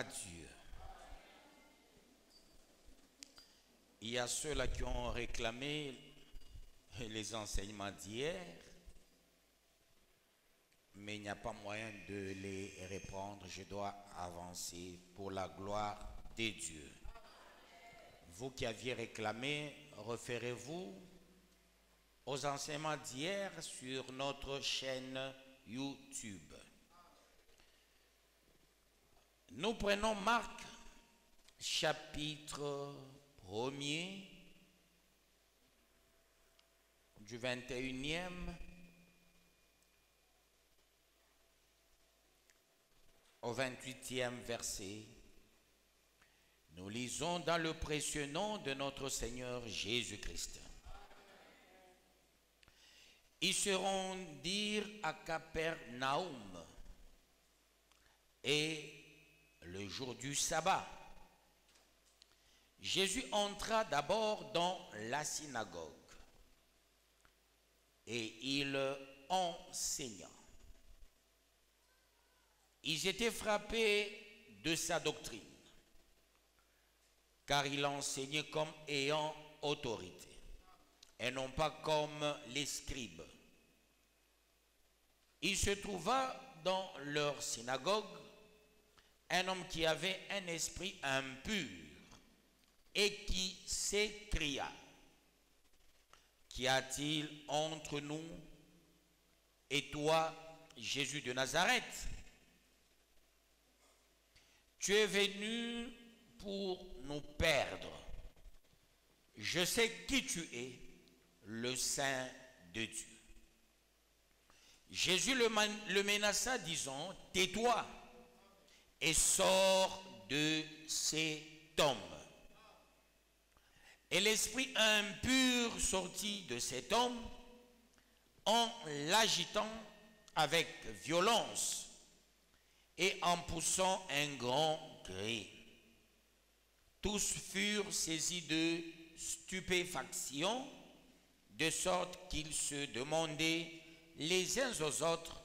Dieu. Il y a ceux-là qui ont réclamé les enseignements d'hier, mais il n'y a pas moyen de les reprendre. Je dois avancer pour la gloire de Dieu. Vous qui aviez réclamé, référez-vous aux enseignements d'hier sur notre chaîne YouTube. Nous prenons Marc, chapitre 1er, du 21e au 28e verset. Nous lisons dans le précieux nom de notre Seigneur Jésus-Christ. Ils se rendirent à Capernaum et le jour du sabbat, Jésus entra d'abord dans la synagogue et il enseigna. Ils étaient frappés de sa doctrine, car il enseignait comme ayant autorité, et non pas comme les scribes. Il se trouva dans leur synagogue un homme qui avait un esprit impur et qui s'écria: qu'y a-t-il entre nous et toi, Jésus de Nazareth? Tu es venu pour nous perdre. Je sais qui tu es, le Saint de Dieu. Jésus le menaça, disant: tais-toi et sors de cet homme. Et l'esprit impur sortit de cet homme en l'agitant avec violence et en poussant un grand cri. Tous furent saisis de stupéfaction, de sorte qu'ils se demandaient les uns aux autres: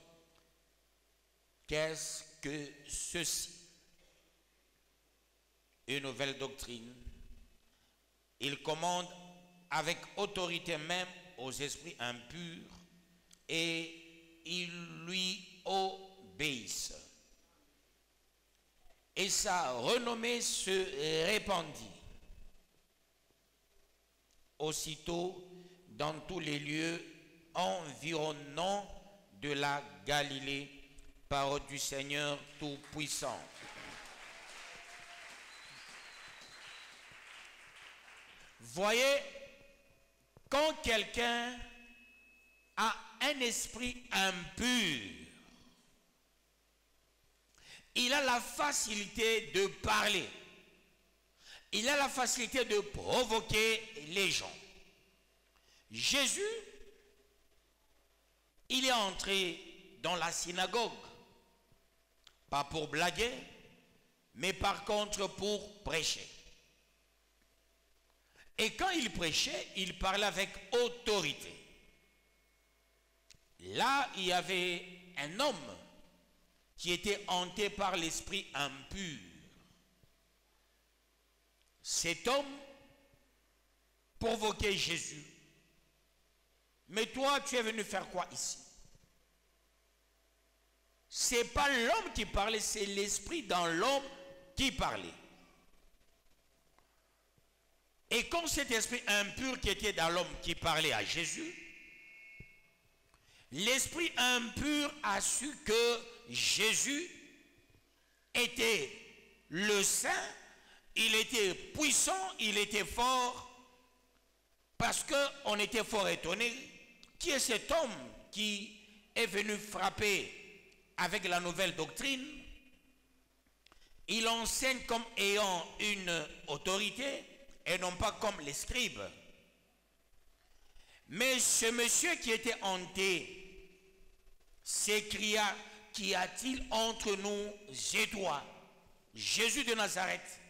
qu'est-ce que ceci? Une nouvelle doctrine. Il commande avec autorité même aux esprits impurs et ils lui obéissent. Et sa renommée se répandit aussitôt dans tous les lieux environnants de la Galilée, parole du Seigneur Tout-Puissant. Voyez, quand quelqu'un a un esprit impur, il a la facilité de parler. Il a la facilité de provoquer les gens. Jésus, il est entré dans la synagogue, pas pour blaguer, mais par contre pour prêcher. Et quand il prêchait, il parlait avec autorité. Là, il y avait un homme qui était hanté par l'esprit impur. Cet homme provoquait Jésus. Mais toi, tu es venu faire quoi ici? Ce n'est pas l'homme qui parlait, c'est l'esprit dans l'homme qui parlait. Et quand cet esprit impur qui était dans l'homme qui parlait à Jésus, l'esprit impur a su que Jésus était le Saint, il était puissant, il était fort, parce qu'on était fort étonné. Qui est cet homme qui est venu frapper avec la nouvelle doctrine? Il enseigne comme ayant une autorité et non pas comme les scribes. Mais ce monsieur qui était hanté s'écria: qu'y a-t-il entre nous et toi, Jésus de Nazareth?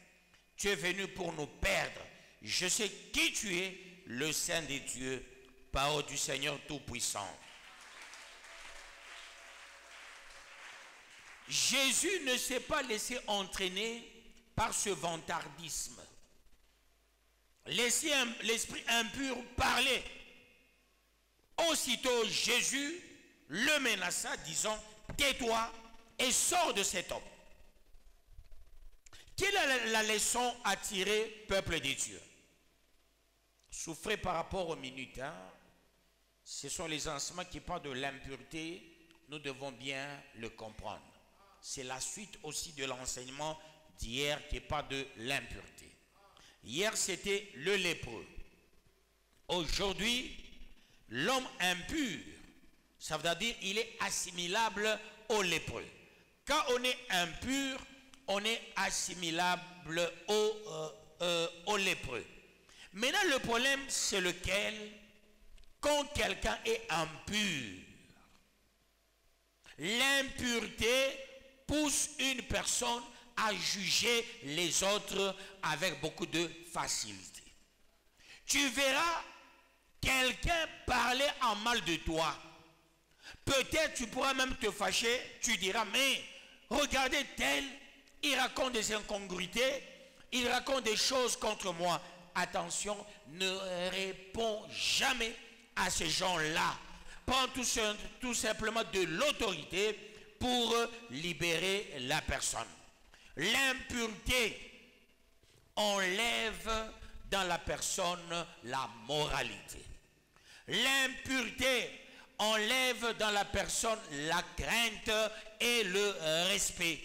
Tu es venu pour nous perdre. Je sais qui tu es, le Saint de Dieu, parole du Seigneur Tout-Puissant. Jésus ne s'est pas laissé entraîner par ce vantardisme. Laissez l'esprit impur parler. Aussitôt Jésus le menaça, disant, tais-toi et sors de cet homme. Quelle est la leçon à tirer, peuple de Dieu? Souffrez par rapport aux minutes. Ce sont les enseignements qui parlent de l'impureté. Nous devons bien le comprendre. C'est la suite aussi de l'enseignement d'hier qui parle de l'impureté. Hier, c'était le lépreux. Aujourd'hui, l'homme impur, ça veut dire il est assimilable au lépreux. Quand on est impur, on est assimilable au lépreux. Maintenant, le problème, c'est lequel? Quand quelqu'un est impur, l'impureté pousse une personne à juger les autres avec beaucoup de facilité. Tu verras quelqu'un parler en mal de toi. Peut-être tu pourras même te fâcher, tu diras, mais regardez tel, il raconte des incongruités, il raconte des choses contre moi. Attention, ne réponds jamais à ces gens-là. Prends tout simplement de l'autorité pour libérer la personne. L'impureté enlève dans la personne la moralité. L'impureté enlève dans la personne la crainte et le respect.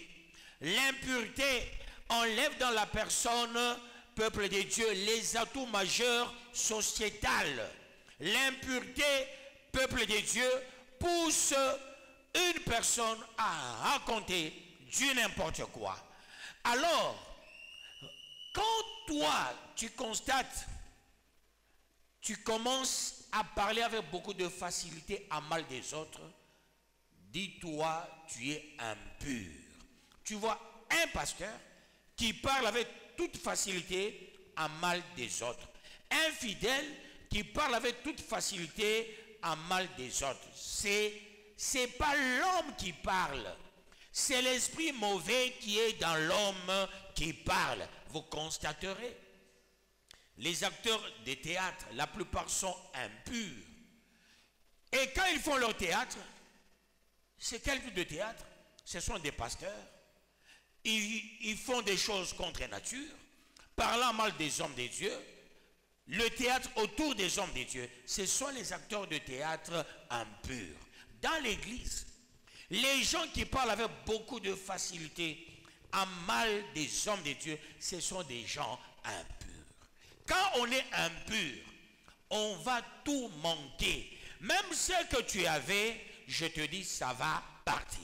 L'impureté enlève dans la personne, peuple de Dieu, les atouts majeurs sociétals. L'impureté, peuple de Dieu, pousse une personne à raconter du n'importe quoi. Alors, quand toi, tu constates, tu commences à parler avec beaucoup de facilité à mal des autres, dis-toi, tu es impur. Tu vois un pasteur qui parle avec toute facilité à mal des autres. Un fidèle qui parle avec toute facilité à mal des autres. C'est pas l'homme qui parle. C'est l'esprit mauvais qui est dans l'homme qui parle. Vous constaterez. Les acteurs de théâtre, la plupart sont impurs. Et quand ils font leur théâtre, c'est quel type de théâtre? Ce sont des pasteurs. Ils font des choses contre nature, parlant mal des hommes de Dieu. Le théâtre autour des hommes de Dieu, ce sont les acteurs de théâtre impurs. Dans l'église, les gens qui parlent avec beaucoup de facilité à mal des hommes de Dieu, ce sont des gens impurs. Quand on est impur, on va tout manquer. Même ce que tu avais, je te dis, ça va partir.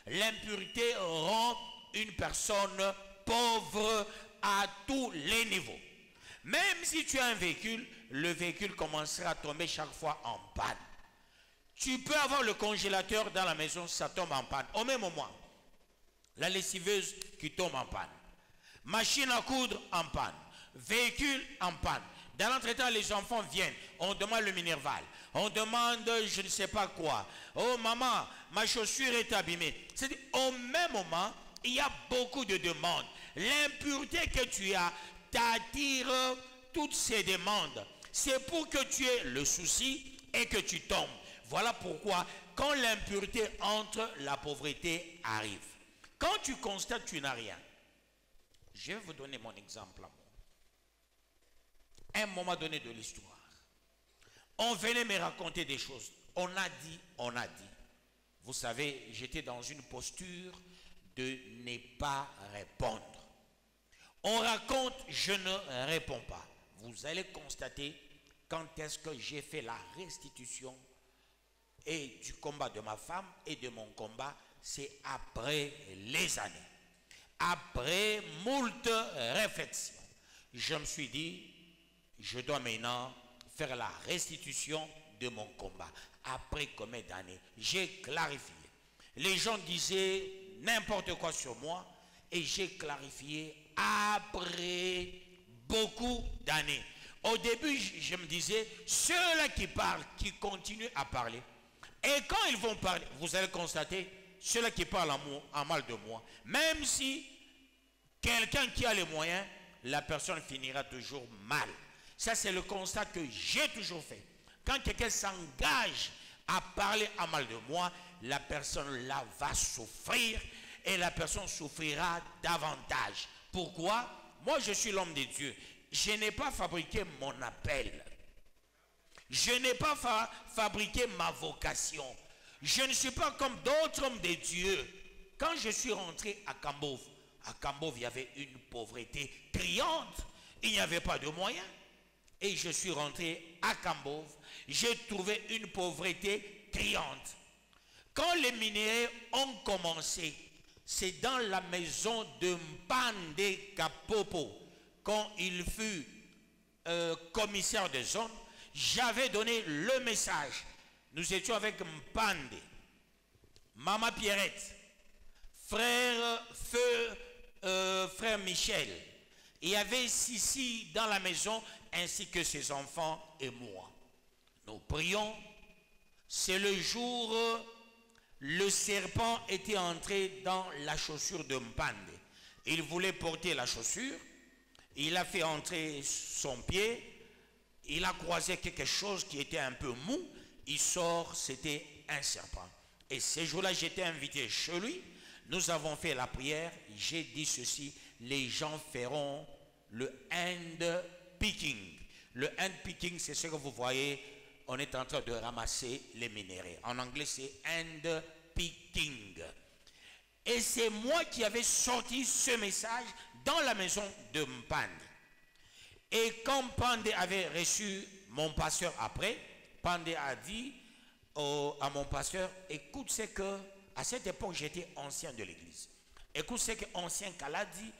L'impureté rend une personne pauvre à tous les niveaux. Même si tu as un véhicule, le véhicule commencera à tomber chaque fois en panne. Tu peux avoir le congélateur dans la maison, ça tombe en panne. Au même moment, la lessiveuse qui tombe en panne. Machine à coudre en panne. Véhicule en panne. Dans l'entretemps, les enfants viennent. On demande le minerval. On demande je ne sais pas quoi. Oh maman, ma chaussure est abîmée. C'est-à-dire, au même moment, il y a beaucoup de demandes. L'impureté que tu as t'attire toutes ces demandes. C'est pour que tu aies le souci et que tu tombes. Voilà pourquoi, quand l'impureté entre, la pauvreté arrive. Quand tu constates que tu n'as rien, je vais vous donner mon exemple à moi. À un moment donné de l'histoire, on venait me raconter des choses. On a dit, on a dit. Vous savez, j'étais dans une posture de ne pas répondre. On raconte, je ne réponds pas. Vous allez constater quand est-ce que j'ai fait la restitution et du combat de ma femme et de mon combat, c'est après les années. Après moult réflexions, je me suis dit, je dois maintenant faire la restitution de mon combat. Après combien d'années? J'ai clarifié. Les gens disaient n'importe quoi sur moi et j'ai clarifié après beaucoup d'années. Au début, je me disais, ceux-là qui parlent, qui continuent à parler, et quand ils vont parler, vous allez constater, ceux-là qui parlent en mal de moi, même si quelqu'un qui a les moyens, la personne finira toujours mal. Ça, c'est le constat que j'ai toujours fait. Quand quelqu'un s'engage à parler en mal de moi, la personne là va souffrir et la personne souffrira davantage. Pourquoi? Moi, je suis l'homme de Dieu. Je n'ai pas fabriqué mon appel. Je n'ai pas fabriqué ma vocation. Je ne suis pas comme d'autres hommes de Dieu. Quand je suis rentré à Kambove, il y avait une pauvreté criante. Il n'y avait pas de moyens. Et je suis rentré à Kambove, j'ai trouvé une pauvreté criante. Quand les minéraux ont commencé, c'est dans la maison de Mpande Kapopo, quand il fut commissaire de zone, j'avais donné le message. Nous étions avec Mpande, Maman Pierrette, frère Michel. Il y avait Sissi dans la maison, ainsi que ses enfants et moi. Nous prions. C'est le jour où le serpent était entré dans la chaussure de Mpande. Il voulait porter la chaussure. Il a fait entrer son pied. Il a croisé quelque chose qui était un peu mou. Il sort, c'était un serpent. Et ce jour-là, j'étais invité chez lui. Nous avons fait la prière. J'ai dit ceci: les gens feront le hand picking. Le hand picking, c'est ce que vous voyez. On est en train de ramasser les minéraux. En anglais, c'est hand picking. Et c'est moi qui avais sorti ce message dans la maison de Mpande. Et quand Mpande avait reçu mon pasteur après, Mpande a dit à mon pasteur: écoute, c'est que à cette époque, j'étais ancien de l'église. Écoute ce que ancien Kaladi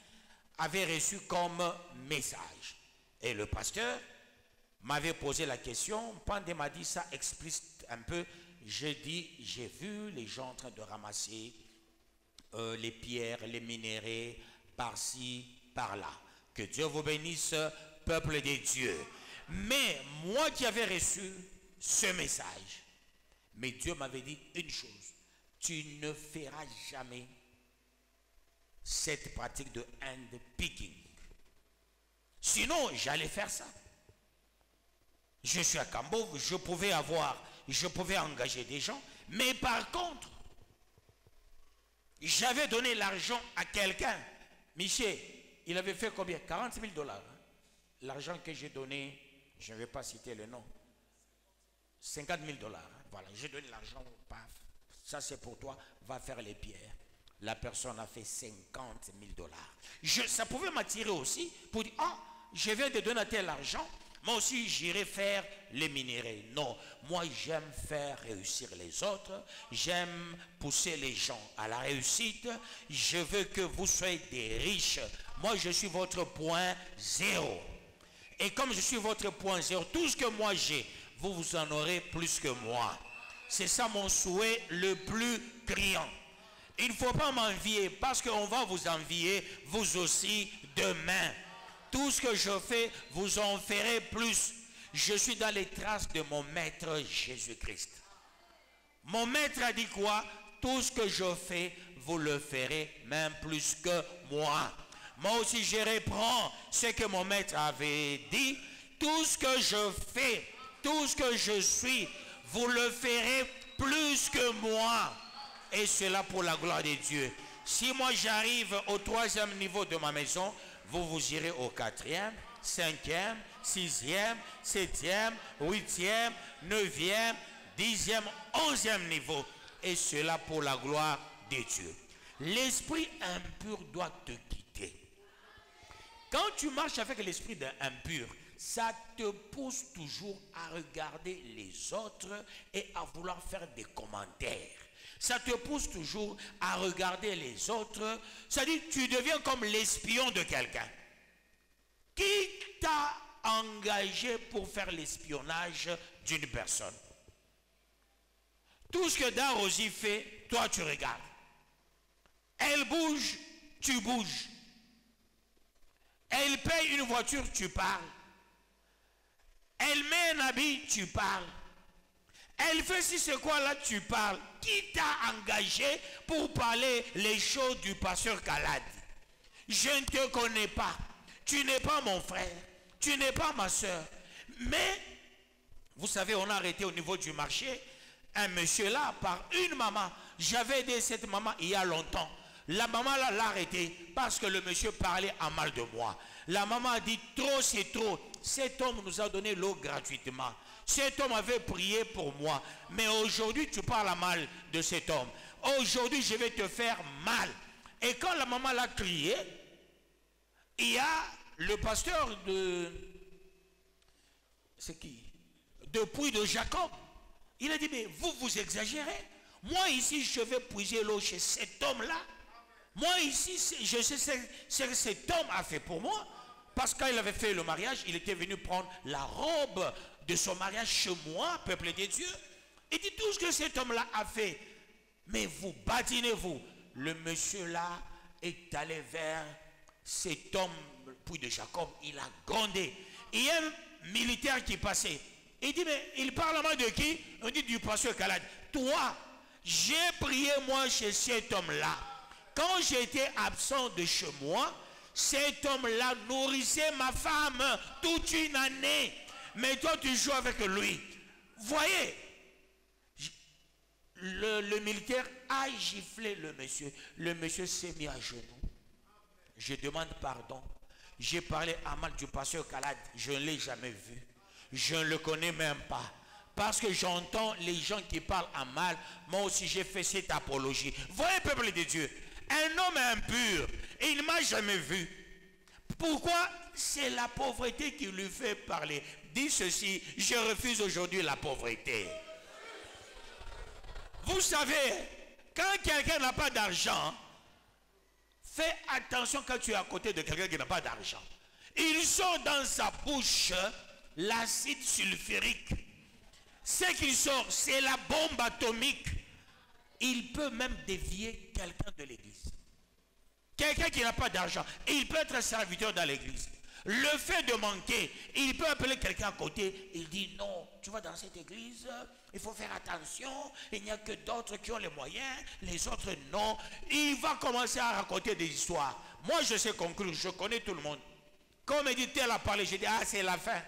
avait reçu comme message. Et le pasteur m'avait posé la question. Mpande m'a dit ça explicite un peu. J'ai dit: j'ai vu les gens en train de ramasser les pierres, les minéraux, par-ci, par-là. Que Dieu vous bénisse, peuple de Dieu. Mais moi qui avais reçu ce message, mais Dieu m'avait dit une chose: tu ne feras jamais cette pratique de hand picking. Sinon, j'allais faire ça. Je suis à Kambove, je pouvais engager des gens, mais par contre, j'avais donné l'argent à quelqu'un. Michel, il avait fait combien? 40 000 $. L'argent que j'ai donné, je ne vais pas citer le nom, 50 000 $. Voilà, j'ai donné l'argent, paf, ça c'est pour toi, va faire les pierres. La personne a fait 50 000 $. Ça pouvait m'attirer aussi pour dire: ah, je viens de donner tel argent, moi aussi j'irai faire les minéraux. Non, moi j'aime faire réussir les autres, j'aime pousser les gens à la réussite, je veux que vous soyez des riches. Moi je suis votre point zéro. Et comme je suis votre point zéro, tout ce que moi j'ai, vous en aurez plus que moi. C'est ça mon souhait le plus criant. Il ne faut pas m'envier, parce qu'on va vous envier, vous aussi, demain. Tout ce que je fais, vous en ferez plus. Je suis dans les traces de mon maître Jésus-Christ. Mon maître a dit quoi? Tout ce que je fais, vous le ferez même plus que moi. Moi aussi, je reprends ce que mon maître avait dit. Tout ce que je fais, tout ce que je suis, vous le ferez plus que moi. Et cela pour la gloire de Dieu. Si moi j'arrive au 3e niveau de ma maison, vous irez au 4e, 5e, 6e, 7e, 8e, 9e, 10e, 11e niveau. Et cela pour la gloire de Dieu. L'esprit impur doit te quitter. Quand tu marches avec l'esprit impur, ça te pousse toujours à regarder les autres et à vouloir faire des commentaires. Ça te pousse toujours à regarder les autres. Ça dit, tu deviens comme l'espion de quelqu'un. Qui t'a engagé pour faire l'espionnage d'une personne? Tout ce que Darosi fait, toi tu regardes. Elle bouge, tu bouges. Elle paye une voiture, tu parles. Elle met un habit, tu parles. Elle fait si c'est quoi là tu parles? Qui t'a engagé pour parler les choses du pasteur Kalad? Je ne te connais pas. Tu n'es pas mon frère. Tu n'es pas ma soeur. Mais, vous savez, on a arrêté au niveau du marché un monsieur là par une maman. J'avais aidé cette maman il y a longtemps. La maman là l'a arrêté parce que le monsieur parlait en mal de moi. La maman a dit trop c'est trop. Cet homme nous a donné l'eau gratuitement. Cet homme avait prié pour moi. Mais aujourd'hui tu parles mal de cet homme. Aujourd'hui je vais te faire mal. Et quand la maman l'a crié, il y a le pasteur de... C'est qui? De Puy de Jacob. Il a dit, mais vous exagérez. Moi ici, je vais puiser l'eau chez cet homme-là. Moi ici, je sais ce que cet homme a fait pour moi. Parce que quand il avait fait le mariage, il était venu prendre la robe de son mariage chez moi, peuple de Dieu. Il dit tout ce que cet homme-là a fait. Mais vous badinez-vous. Le monsieur-là est allé vers cet homme, Puy de Jacob. Il a grondé. Il y a un militaire qui passait. Il dit, mais il parle mal de qui? On dit du pasteur Kalad. Toi, j'ai prié moi chez cet homme-là. Quand j'étais absent de chez moi, cet homme-là nourrissait ma femme toute une année. Mais toi, tu joues avec lui. Voyez, le militaire a giflé le monsieur. Le monsieur s'est mis à genoux. Je demande pardon. J'ai parlé à mal du pasteur Kalad. Je ne l'ai jamais vu. Je ne le connais même pas. Parce que j'entends les gens qui parlent en mal. Moi aussi j'ai fait cette apologie. Voyez peuple de Dieu. Un homme impur. Il ne m'a jamais vu. Pourquoi? C'est la pauvreté qui lui fait parler. Dis ceci. Je refuse aujourd'hui la pauvreté. Vous savez, quand quelqu'un n'a pas d'argent, fais attention quand tu es à côté de quelqu'un qui n'a pas d'argent. Il sort dans sa bouche l'acide sulfurique. Ce qui sort, c'est la bombe atomique. Il peut même dévier quelqu'un de l'église. Quelqu'un qui n'a pas d'argent, il peut être serviteur dans l'église. Le fait de manquer, il peut appeler quelqu'un à côté. Il dit non, tu vas dans cette église, il faut faire attention. Il n'y a que d'autres qui ont les moyens, les autres non. Il va commencer à raconter des histoires. Moi je sais conclure, je connais tout le monde. Quand on me dit tel a parlé, je dis ah c'est la fin.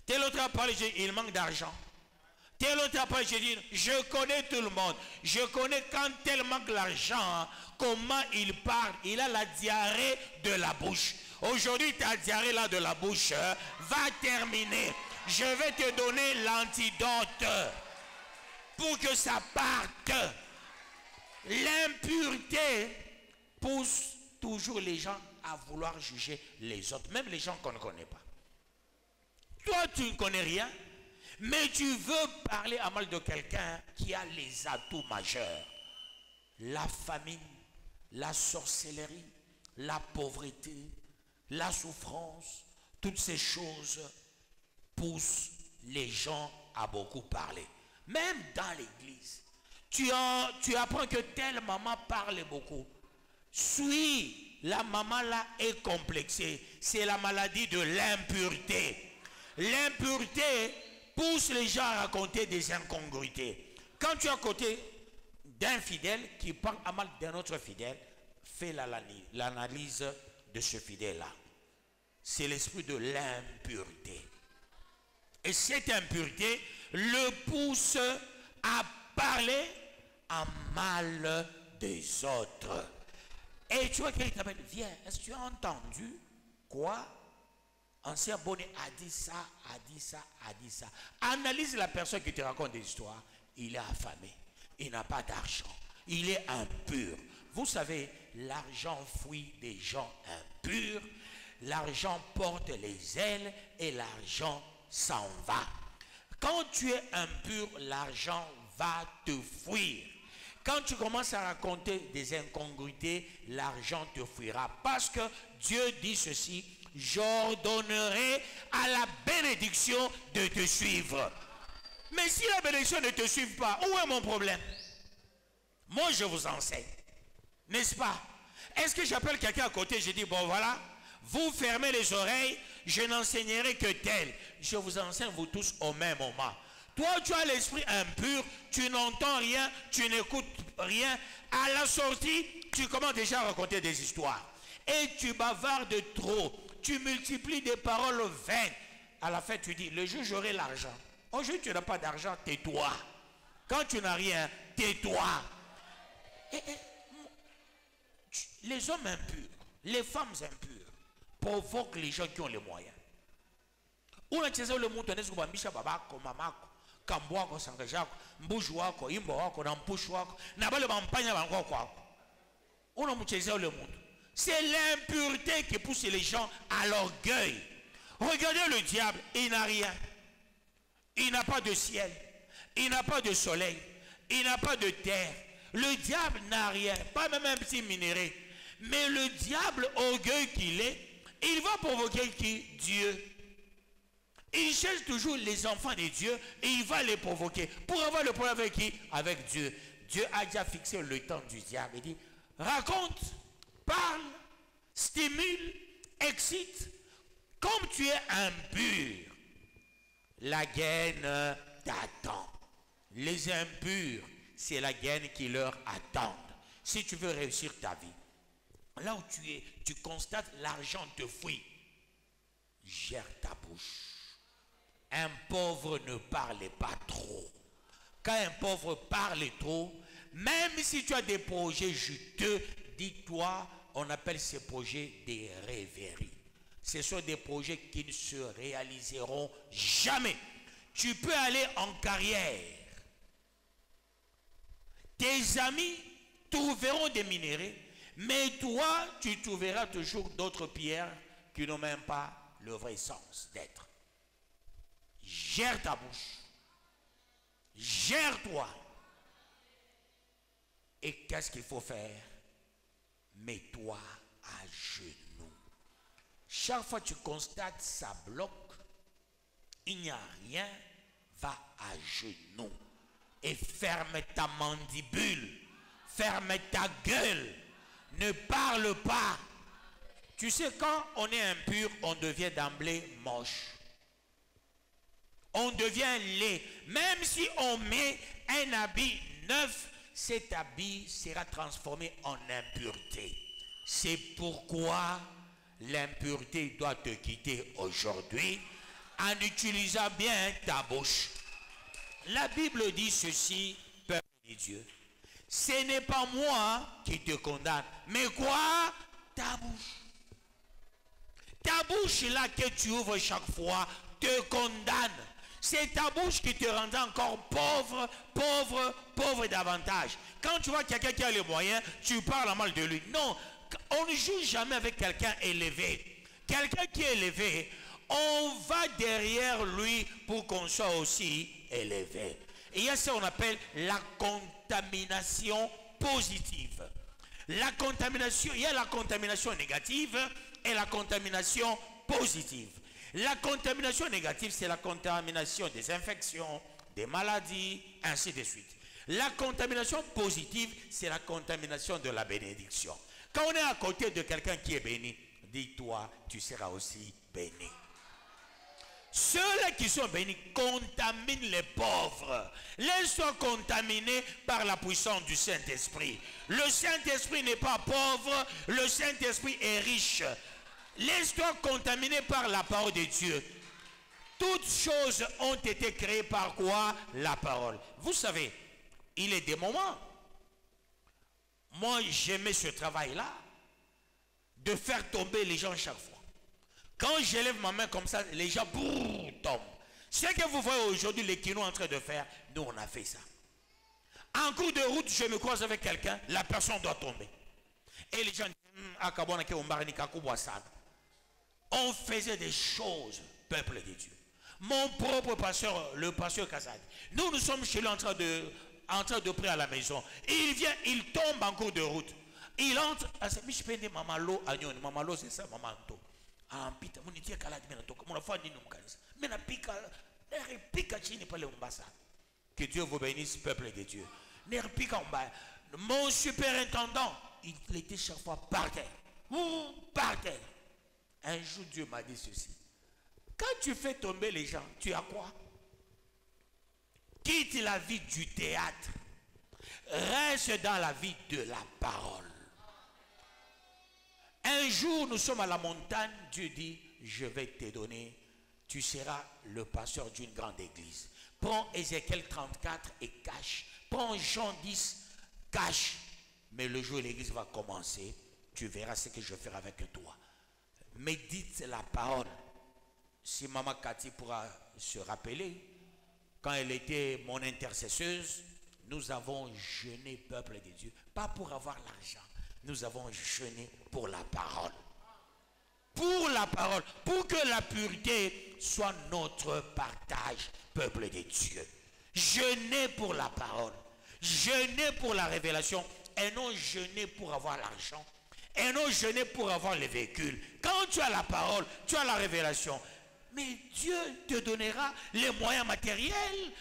Tel autre a parlé, je dis il manque d'argent. Tel autre a parlé, je dis je connais tout le monde. Je connais quand tel manque l'argent, comment il parle. Il a la diarrhée de la bouche. Aujourd'hui, ta diarrhée là de la bouche va terminer. Je vais te donner l'antidote pour que ça parte. L'impureté pousse toujours les gens à vouloir juger les autres, même les gens qu'on ne connaît pas. Toi, tu ne connais rien, mais tu veux parler à mal de quelqu'un qui a les atouts majeurs. La famine, la sorcellerie, la pauvreté, la souffrance, toutes ces choses poussent les gens à beaucoup parler. Même dans l'église, tu apprends que telle maman parle beaucoup. Suis, la maman là est complexée. C'est la maladie de l'impureté. L'impureté pousse les gens à raconter des incongruités. Quand tu es à côté d'un fidèle qui parle à mal d'un autre fidèle, fais l'analyse de ce fidèle-là. C'est l'esprit de l'impureté. Et cette impureté le pousse à parler en mal des autres. Et tu vois quelqu'un qui t'appelle, viens, est-ce que tu as entendu quoi? Ancien bonnet a dit ça, a dit ça, a dit ça. Analyse la personne qui te raconte des histoires. Il est affamé, il n'a pas d'argent, il est impur. Vous savez, l'argent fuit des gens impurs. L'argent porte les ailes et l'argent s'en va. Quand tu es impur, l'argent va te fuir. Quand tu commences à raconter des incongruités, l'argent te fuira. Parce que Dieu dit ceci, j'ordonnerai à la bénédiction de te suivre. Mais si la bénédiction ne te suit pas, où est mon problème? Moi, je vous enseigne. N'est-ce pas? Est-ce que j'appelle quelqu'un à côté, je dis, bon voilà, vous fermez les oreilles, je n'enseignerai que tel. Je vous enseigne vous tous au même moment. Toi, tu as l'esprit impur, tu n'entends rien, tu n'écoutes rien. À la sortie, tu commences déjà à raconter des histoires. Et tu bavardes trop. Tu multiplies des paroles vaines. À la fin, tu dis, le jour j'aurai l'argent. Aujourd'hui, tu n'as pas d'argent, tais-toi. Quand tu n'as rien, tais-toi. Les hommes impurs, les femmes impures provoquent les gens qui ont les moyens. Unacheza ule mtu anaweza kubambisha babako, mamako, kambo wako, sangaji wako, mbuzi wako, imbo wako na mpushi wako na bale bampanya bango kwako. Unamchezea ule mtu. C'est l'impureté qui pousse les gens à l'orgueil. Regardez le diable, il n'a rien. Il n'a pas de ciel, il n'a pas de soleil, il n'a pas de terre. Le diable n'a rien, pas même un petit minerai. Mais le diable, orgueil qu'il est, il va provoquer qui? Dieu. Il cherche toujours les enfants de Dieu et il va les provoquer. Pour avoir le problème avec qui? Avec Dieu. Dieu a déjà fixé le temps du diable. Il dit, raconte, parle, stimule, excite. Comme tu es impur, la gaine t'attend. Les impurs, c'est la gaine qui leur attend. Si tu veux réussir ta vie, là où tu es, tu constates l'argent te fuit. Gère ta bouche. Un pauvre ne parle pas trop. Quand un pauvre parle trop, même si tu as des projets juteux, dis-toi, on appelle ces projets des rêveries. Ce sont des projets qui ne se réaliseront jamais. Tu peux aller en carrière. Tes amis trouveront des minéraux, mais toi, tu trouveras toujours d'autres pierres qui n'ont même pas le vrai sens d'être. Gère ta bouche. Gère-toi. Et qu'est-ce qu'il faut faire? Mets-toi à genoux. Chaque fois que tu constates ça bloque, il n'y a rien, va à genoux. Et ferme ta mandibule. Ferme ta gueule. Ne parle pas. Tu sais, quand on est impur, on devient d'emblée moche. On devient laid. Même si on met un habit neuf, cet habit sera transformé en impureté. C'est pourquoi l'impureté doit te quitter aujourd'hui en utilisant bien ta bouche. La Bible dit ceci, peuple de Dieu. Ce n'est pas moi qui te condamne, mais quoi? Ta bouche. Ta bouche là que tu ouvres chaque fois te condamne. C'est ta bouche qui te rend encore pauvre, pauvre, pauvre davantage. Quand tu vois quelqu'un qui a les moyens, tu parles mal de lui. Non, on ne joue jamais avec quelqu'un élevé. Quelqu'un qui est élevé, on va derrière lui pour qu'on soit aussi élevé. Et il y a ce qu'on appelle la contamination positive. La contamination, il y a la contamination négative et la contamination positive. La contamination négative, c'est la contamination des infections, des maladies, ainsi de suite. La contamination positive, c'est la contamination de la bénédiction. Quand on est à côté de quelqu'un qui est béni, dis-toi, tu seras aussi béni. Ceux-là qui sont bénis contaminent les pauvres. Laisse-toi contaminer par la puissance du Saint-Esprit. Le Saint-Esprit n'est pas pauvre, le Saint-Esprit est riche. Laisse-toi contaminer par la parole de Dieu. Toutes choses ont été créées par quoi? La parole. Vous savez, il est des moments. Moi, j'aimais ce travail-là, de faire tomber les gens chaque fois. Quand j'élève ma main comme ça, les gens tombent. Ce que vous voyez aujourd'hui, les kinos en train de faire, nous on a fait ça. En cours de route, je me croise avec quelqu'un, la personne doit tomber. Et les gens disent, on faisait des choses, peuple de Dieu. Mon propre pasteur, le pasteur Kazad, nous sommes chez lui en train de prier à la maison. Il vient, il tombe en cours de route. Il entre, mamalo, c'est ça, mamanto. Ah, pita, mon itie kaladi menatoka, mon enfant dit nous m'kanisa. Mais na pika, pika chini pale umbasa. Que Dieu vous bénisse, peuple de Dieu. Pika umbaya. Mon superintendant, il était chaque fois par terre. Par terre. Un jour, Dieu m'a dit ceci. Quand tu fais tomber les gens, tu as quoi? quitte la vie du théâtre. Reste dans la vie de la parole. Un jour, nous sommes à la montagne. Dieu dit, je vais te donner. Tu seras le pasteur d'une grande église. Prends Ézéchiel 34 et cache. Prends Jean 10, cache. Mais le jour où l'église va commencer, tu verras ce que je ferai avec toi. Médite la parole. Si Maman Cathy pourra se rappeler, quand elle était mon intercesseuse, nous avons jeûné, peuple de Dieu, pas pour avoir l'argent. Nous avons jeûné pour la parole. Pour la parole, pour que la pureté soit notre partage, peuple de Dieu. Jeûner pour la parole, jeûner pour la révélation, et non jeûner pour avoir l'argent, et non jeûner pour avoir les véhicules. Quand tu as la parole, tu as la révélation, mais Dieu te donnera les moyens matériels.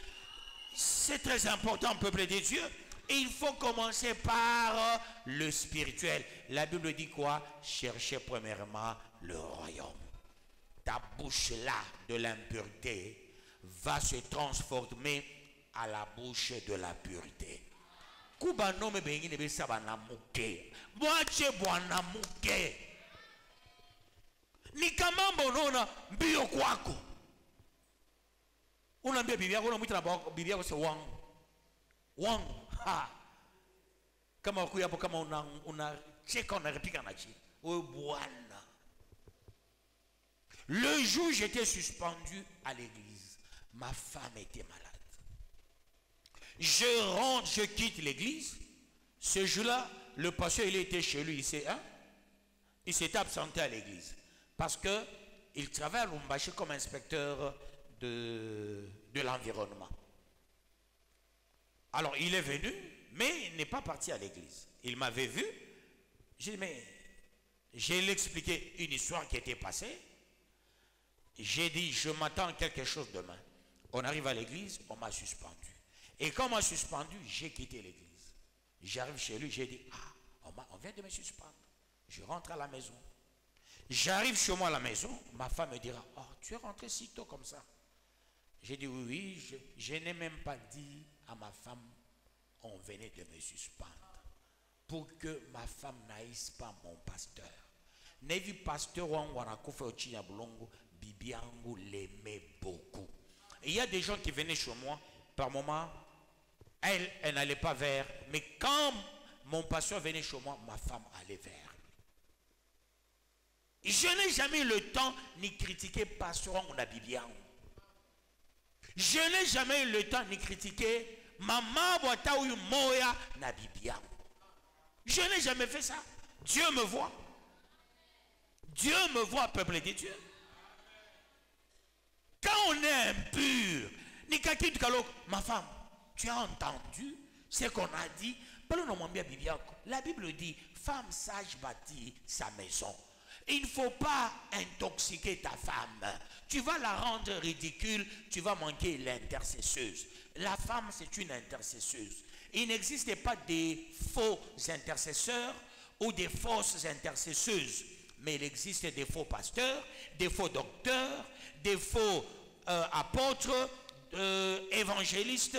C'est très important, peuple de Dieu. Et il faut commencer par le spirituel. La Bible dit quoi? Cherchez premièrement le royaume. Ta bouche là de l'impureté va se transformer à la bouche de la pureté. Kuba no me bengi nebe sabana muke. Mwache bwana muke. Ni kamambo nona mbio kwako. Unaambia bibi yako, unamwita na bibi yako wangu. Wangu. Ha. Kama uko hapo, kama unacheka unaripika na chini. Oh Bwana. Le jour où j'étais suspendu à l'église, ma femme était malade. Je rentre, je quitte l'église. Ce jour-là, le pasteur, il était chez lui. Il s'est absenté à l'église. Parce qu'il travaille à Lumbashi comme inspecteur de l'environnement. Alors, il est venu, mais il n'est pas parti à l'église. Il m'avait vu. J'ai dit, mais j'ai expliqué une histoire qui était passée. J'ai dit, je m'attends à quelque chose demain. On arrive à l'église, on m'a suspendu. Et quand on m'a suspendu, j'ai quitté l'église. J'arrive chez lui, j'ai dit, on vient de me suspendre. Je rentre à la maison. J'arrive chez moi à la maison, ma femme me dira, oh, tu es rentré si tôt comme ça. J'ai dit, oui, je n'ai même pas dit à ma femme, on venait de me suspendre. Pour que ma femme n'haïsse pas mon pasteur. Nevi pasteur Wanakofe Ochinya Bulongo, Bibiangu l'aimait beaucoup. Et il y a des gens qui venaient chez moi, par moment, elle n'allait pas vers, mais quand mon pasteur venait chez moi, ma femme allait vers. Je n'ai jamais eu le temps ni critiquer pasteur ou Bibiangu. Je n'ai jamais eu le temps ni critiquer maman Boata ou Moya na Bibiangu. Je n'ai jamais fait ça. Dieu me voit. Dieu me voit, peuple de Dieu. Quand on est impur, ma femme, tu as entendu ce qu'on a dit? La Bible dit, femme sage bâtit sa maison. Il ne faut pas intoxiquer ta femme. Tu vas la rendre ridicule, tu vas manquer l'intercesseuse. La femme, c'est une intercesseuse. Il n'existe pas des faux intercesseurs ou des fausses intercesseuses. Mais il existe des faux pasteurs, des faux docteurs, des faux apôtres, évangélistes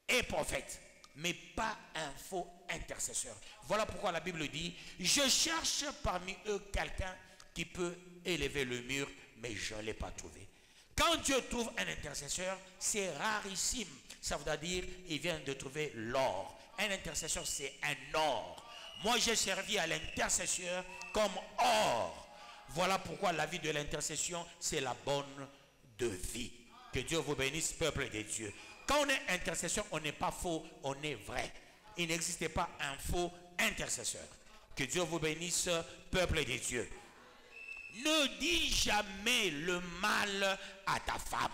et prophètes. Mais pas un faux intercesseur. Voilà pourquoi la Bible dit, je cherche parmi eux quelqu'un qui peut élever le mur, mais je ne l'ai pas trouvé. Quand Dieu trouve un intercesseur, c'est rarissime. Ça veut dire il vient de trouver l'or. Un intercesseur, c'est un or. Moi, j'ai servi à l'intercesseur comme or. Voilà pourquoi la vie de l'intercession, c'est la bonne de vie. Que Dieu vous bénisse, peuple de Dieu. Quand on est intercesseur, on n'est pas faux, on est vrai. Il n'existe pas un faux intercesseur. Que Dieu vous bénisse, peuple de Dieu. Ne dis jamais le mal à ta femme.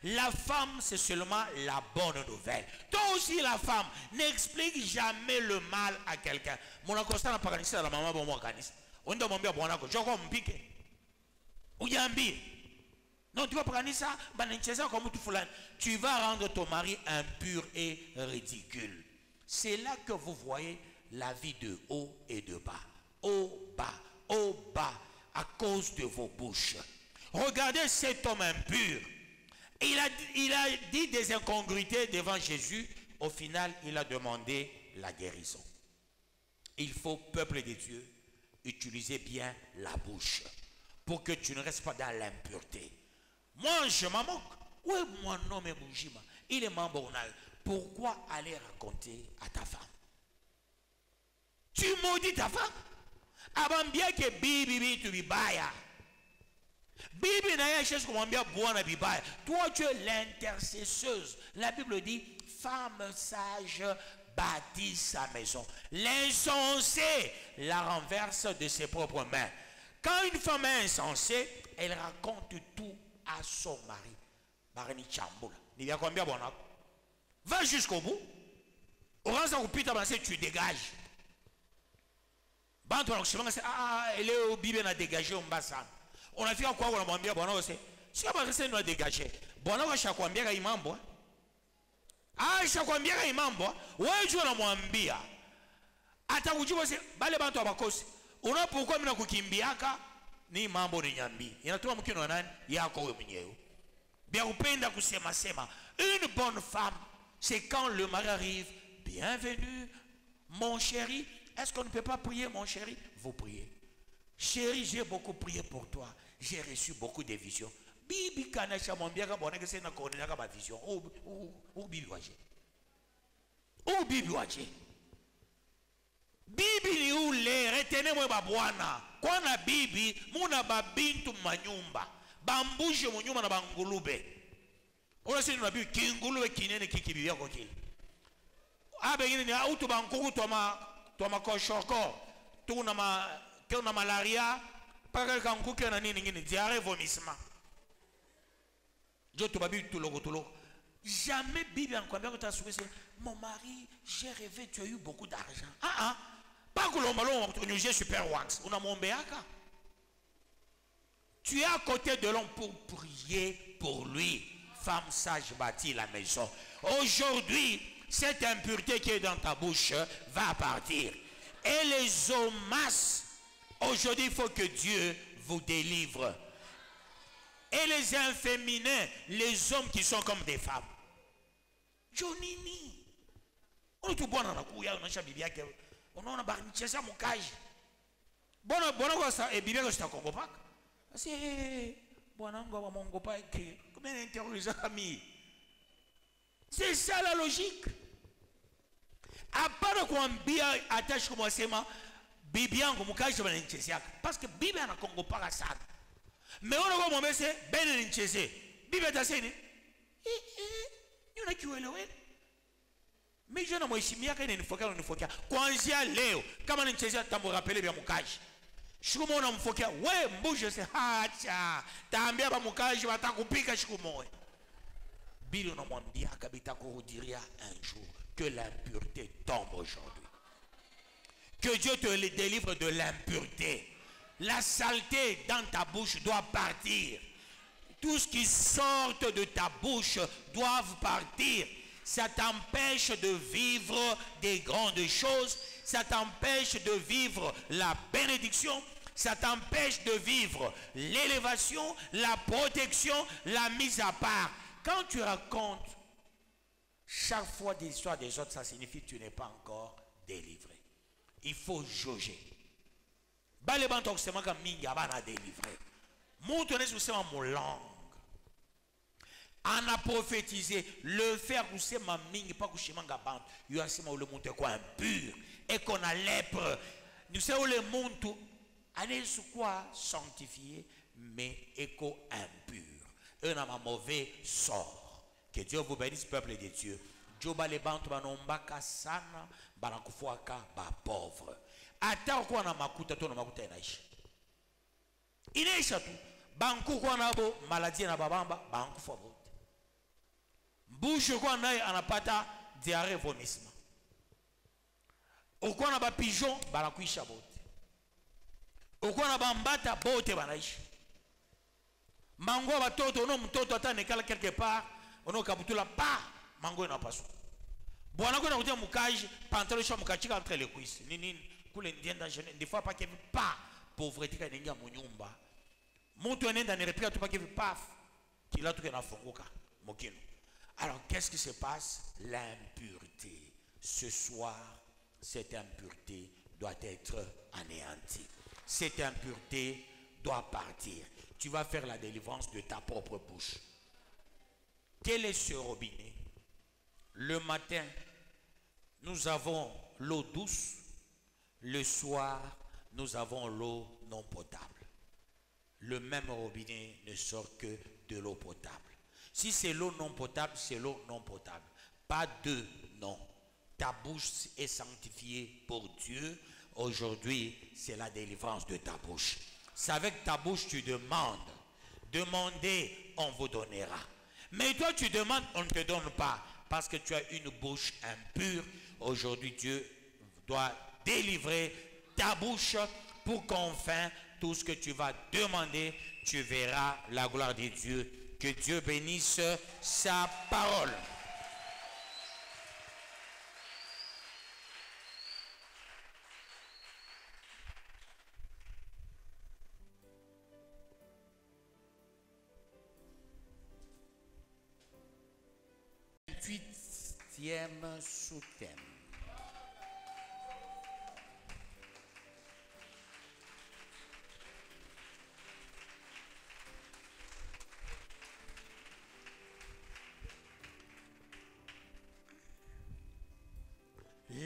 La femme, c'est seulement la bonne nouvelle. Toi aussi, la femme, n'explique jamais le mal à quelqu'un. Mon accostant n'a pas gagné la maman, bon, moi, gagné. On doit m'embêter, bon, je vais me piquer. Ou yambi. Non, tu vas prendre ça, tu vas rendre ton mari impur et ridicule. C'est là que vous voyez la vie de haut et de bas. Haut, bas, à cause de vos bouches. Regardez cet homme impur. Il a dit des incongruités devant Jésus. Au final, il a demandé la guérison. Il faut, peuple de Dieu, utiliser bien la bouche pour que tu ne restes pas dans l'impureté. Moi, je m'en moque. Oui, mon nom est Moujima. Il est membre. Pourquoi aller raconter à ta femme? Tu maudis ta femme? Avant bien que Bibi tu bibaya. Bibi n'a rien chose comme bien boire bibaya. Toi, tu es l'intercesseuse. La Bible dit, femme sage bâtit sa maison. L'insensé la renverse de ses propres mains. Quand une femme est insensée, elle raconte tout à son mari. Marani Chamboula. Il y a combien bon? Va jusqu'au bout. Tu dégages. Elle est au Bible, on a dégagé. On a fait quoi? On a bien bon. Si on a resté, on a dégagé. Bon, on a chaque fois bien imambo. Ah, chaque fois bien imambo. Ouais, je vais m'ambia. Attends, vous dites, balé banto abakosi. On a pourquoi mna kukimbiaka ni mambo ni nyambi. Inatoa mkino nani yako wewe mwenyewe. Bien upenda kusema sema. Une bonne femme, c'est quand le mari arrive, bienvenue mon chéri. Est-ce qu'on ne peut pas prier mon chéri? Vous priez. Chéri, j'ai beaucoup prié pour toi. J'ai reçu beaucoup de visions. Bibi kanasha mwambiaka bwana kese na kuonelaka ba vision. Ou bibi waje. Ou bibi waje. Bibi ni ule retene mwe babwana. Kwa na bibi muna babintu manyumba. Bambushe munyumba na bangulube. Ona sisi na bibi kingulube kinene kikibi yako kile. Abe ngine ni auto bankuku toma koshoko. Tuna malaria. Paka kankuke na nini ngine diarrhée vomissement. Je te babi tout le jamais Bible en combien tu as souhaité mon mari, j'ai rêvé, tu as eu beaucoup d'argent. Pas que l'on m'a dit super wax. On a mon béaka. Tu es à côté de l'homme pour prier pour lui. Femme sage bâtit la maison. Aujourd'hui, cette impureté qui est dans ta bouche va partir. Et les hommes, aujourd'hui, il faut que Dieu vous délivre. Et les inféminés, les hommes qui sont comme des femmes. Jonini. On est tout bon dans la couille, on a chabibia que on a barnichesa mukaji. Bon quoi ça et bibia que c'est un Congo pas. C'est bon ango wa mongo pas que comment interroger ami. C'est ça la logique. À part qu'on bien attache comme sema bibia ngo mukaji barnichesa parce que bibia na Congo pas ça. Mais on a comment c'est ben barnichesa. Bibia ta sene. Yuna kiwelewe. Mais je ne me suis pas dit que je quand j'ai Léo, comment on tu me rappelles bien Mukaji. Je suis mon foka, ouais, bouge, c'est hacha. T'as bien pas Mukaji, va t'accouper, je suis moi. Bilo no mondia, kabita ko diria un jour que l'impureté tombe aujourd'hui. Que Dieu te délivre de l'impureté. La saleté dans ta bouche doit partir. Tout ce qui sort de ta bouche doit partir. Ça t'empêche de vivre des grandes choses. Ça t'empêche de vivre la bénédiction. Ça t'empêche de vivre l'élévation, la protection, la mise à part. Quand tu racontes chaque fois des histoires des autres, ça signifie que tu n'es pas encore délivré. Il faut jauger. Balebantok c'est moi qui m'ai délivré. Montre-nous sur mon langue. On a prophétisé le faire pousser ma mingi pas coucher manga bande il y a seulement le monde quoi impur et qu'on a lèpre nous savons le monde allez sur quoi sanctifié mais éco impur un a mauvais sort que Dieu vous bénisse peuple de Dieu Dieu ba les bantu banombaka sana banakufuaka ba pauvre ata kwa na makuta to na makuta inaisha tu banku kwa nabo maladie na babamba bankufa bo bouche quoi naye anapata diarrhée vomissement uko na ba pigeon banakuisha bote uko na bambata bote banaishi mango batoto no mtoto atanekala quelque part ono kabutula pa mango inapasu bwana kuna kutia mukaji pantalon sha mukachika entre les cuisses nini kule ndienda jeune des fois pas que pas pauvreté ka ningia munyumba mtu anaenda ni repika tu pa que paf kila tu kinafunguka Mokino. Alors, qu'est-ce qui se passe? L'impureté. Ce soir, cette impureté doit être anéantie. Cette impureté doit partir. Tu vas faire la délivrance de ta propre bouche. Quel est ce robinet? Le matin, nous avons l'eau douce. Le soir, nous avons l'eau non potable. Le même robinet ne sort que de l'eau potable. Si c'est l'eau non potable, c'est l'eau non potable. Pas deux, non. Ta bouche est sanctifiée pour Dieu. Aujourd'hui, c'est la délivrance de ta bouche. C'est avec ta bouche tu demandes. Demandez, on vous donnera. Mais toi, tu demandes, on ne te donne pas. Parce que tu as une bouche impure. Aujourd'hui, Dieu doit délivrer ta bouche pour qu'enfin, tout ce que tu vas demander, tu verras la gloire de Dieu. Que Dieu bénisse sa parole. Huitième sous-thème.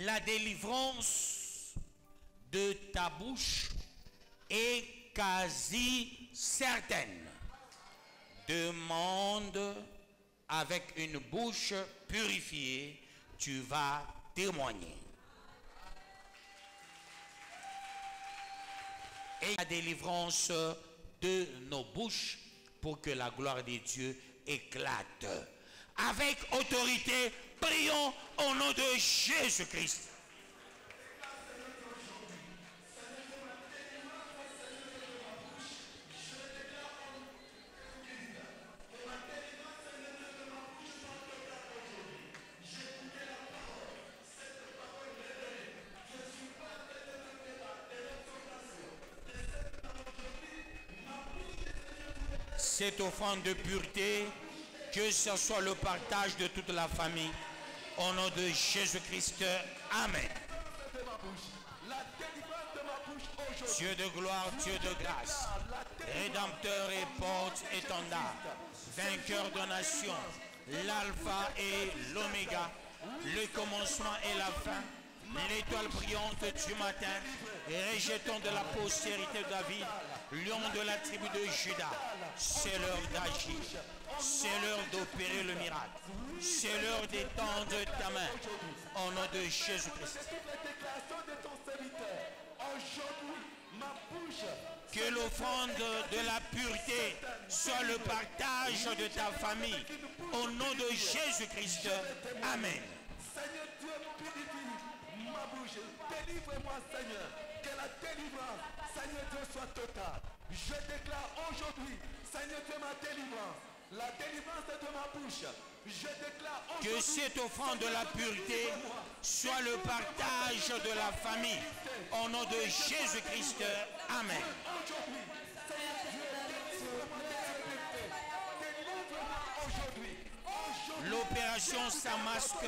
La délivrance de ta bouche est quasi certaine. Demande avec une bouche purifiée, tu vas témoigner. Et la délivrance de nos bouches pour que la gloire de Dieu éclate. Avec autorité, prions au nom de Jésus-Christ. Cette offrande de pureté, que ce soit le partage de toute la famille, au nom de Jésus-Christ, Amen. Dieu de gloire, Dieu de grâce, Rédempteur et porte-étendard, vainqueur de nations, l'alpha et l'oméga, le commencement et la fin, l'étoile brillante du matin, rejeton de la postérité de David, lion de la tribu de Juda. C'est l'heure d'agir, c'est l'heure d'opérer le miracle, c'est l'heure d'étendre ta main au nom de Jésus-Christ. Que l'offrande de la pureté soit le partage de ta famille au nom de Jésus-Christ. Amen. Seigneur Dieu, purifie ma bouche. Délivre-moi, Seigneur. Que la délivrance, Seigneur Dieu, soit totale. Je déclare aujourd'hui, Seigneur Dieu, ma délivrance. La délivrance de ma bouche. Je déclare aujourd'hui. Que cette offrande de la pureté soit le partage de la famille. Au nom de Jésus-Christ. Amen. Aujourd'hui, Seigneur Dieu, délivre-moi de cette pureté. Délivre-moi aujourd'hui. L'opération Samasque,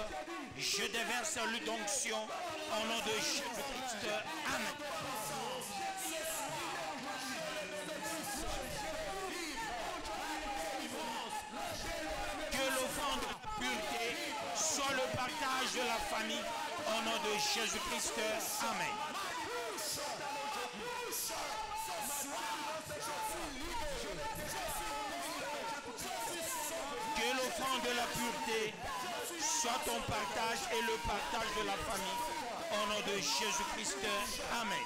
je déverse l'onction au nom de Jésus-Christ. Amen. Que l'offrande de pureté soit le partage de la famille au nom de Jésus-Christ. Amen. Que l'offrande de la pureté soit ton partage et le partage de la famille. Au nom de Jésus-Christ. Amen.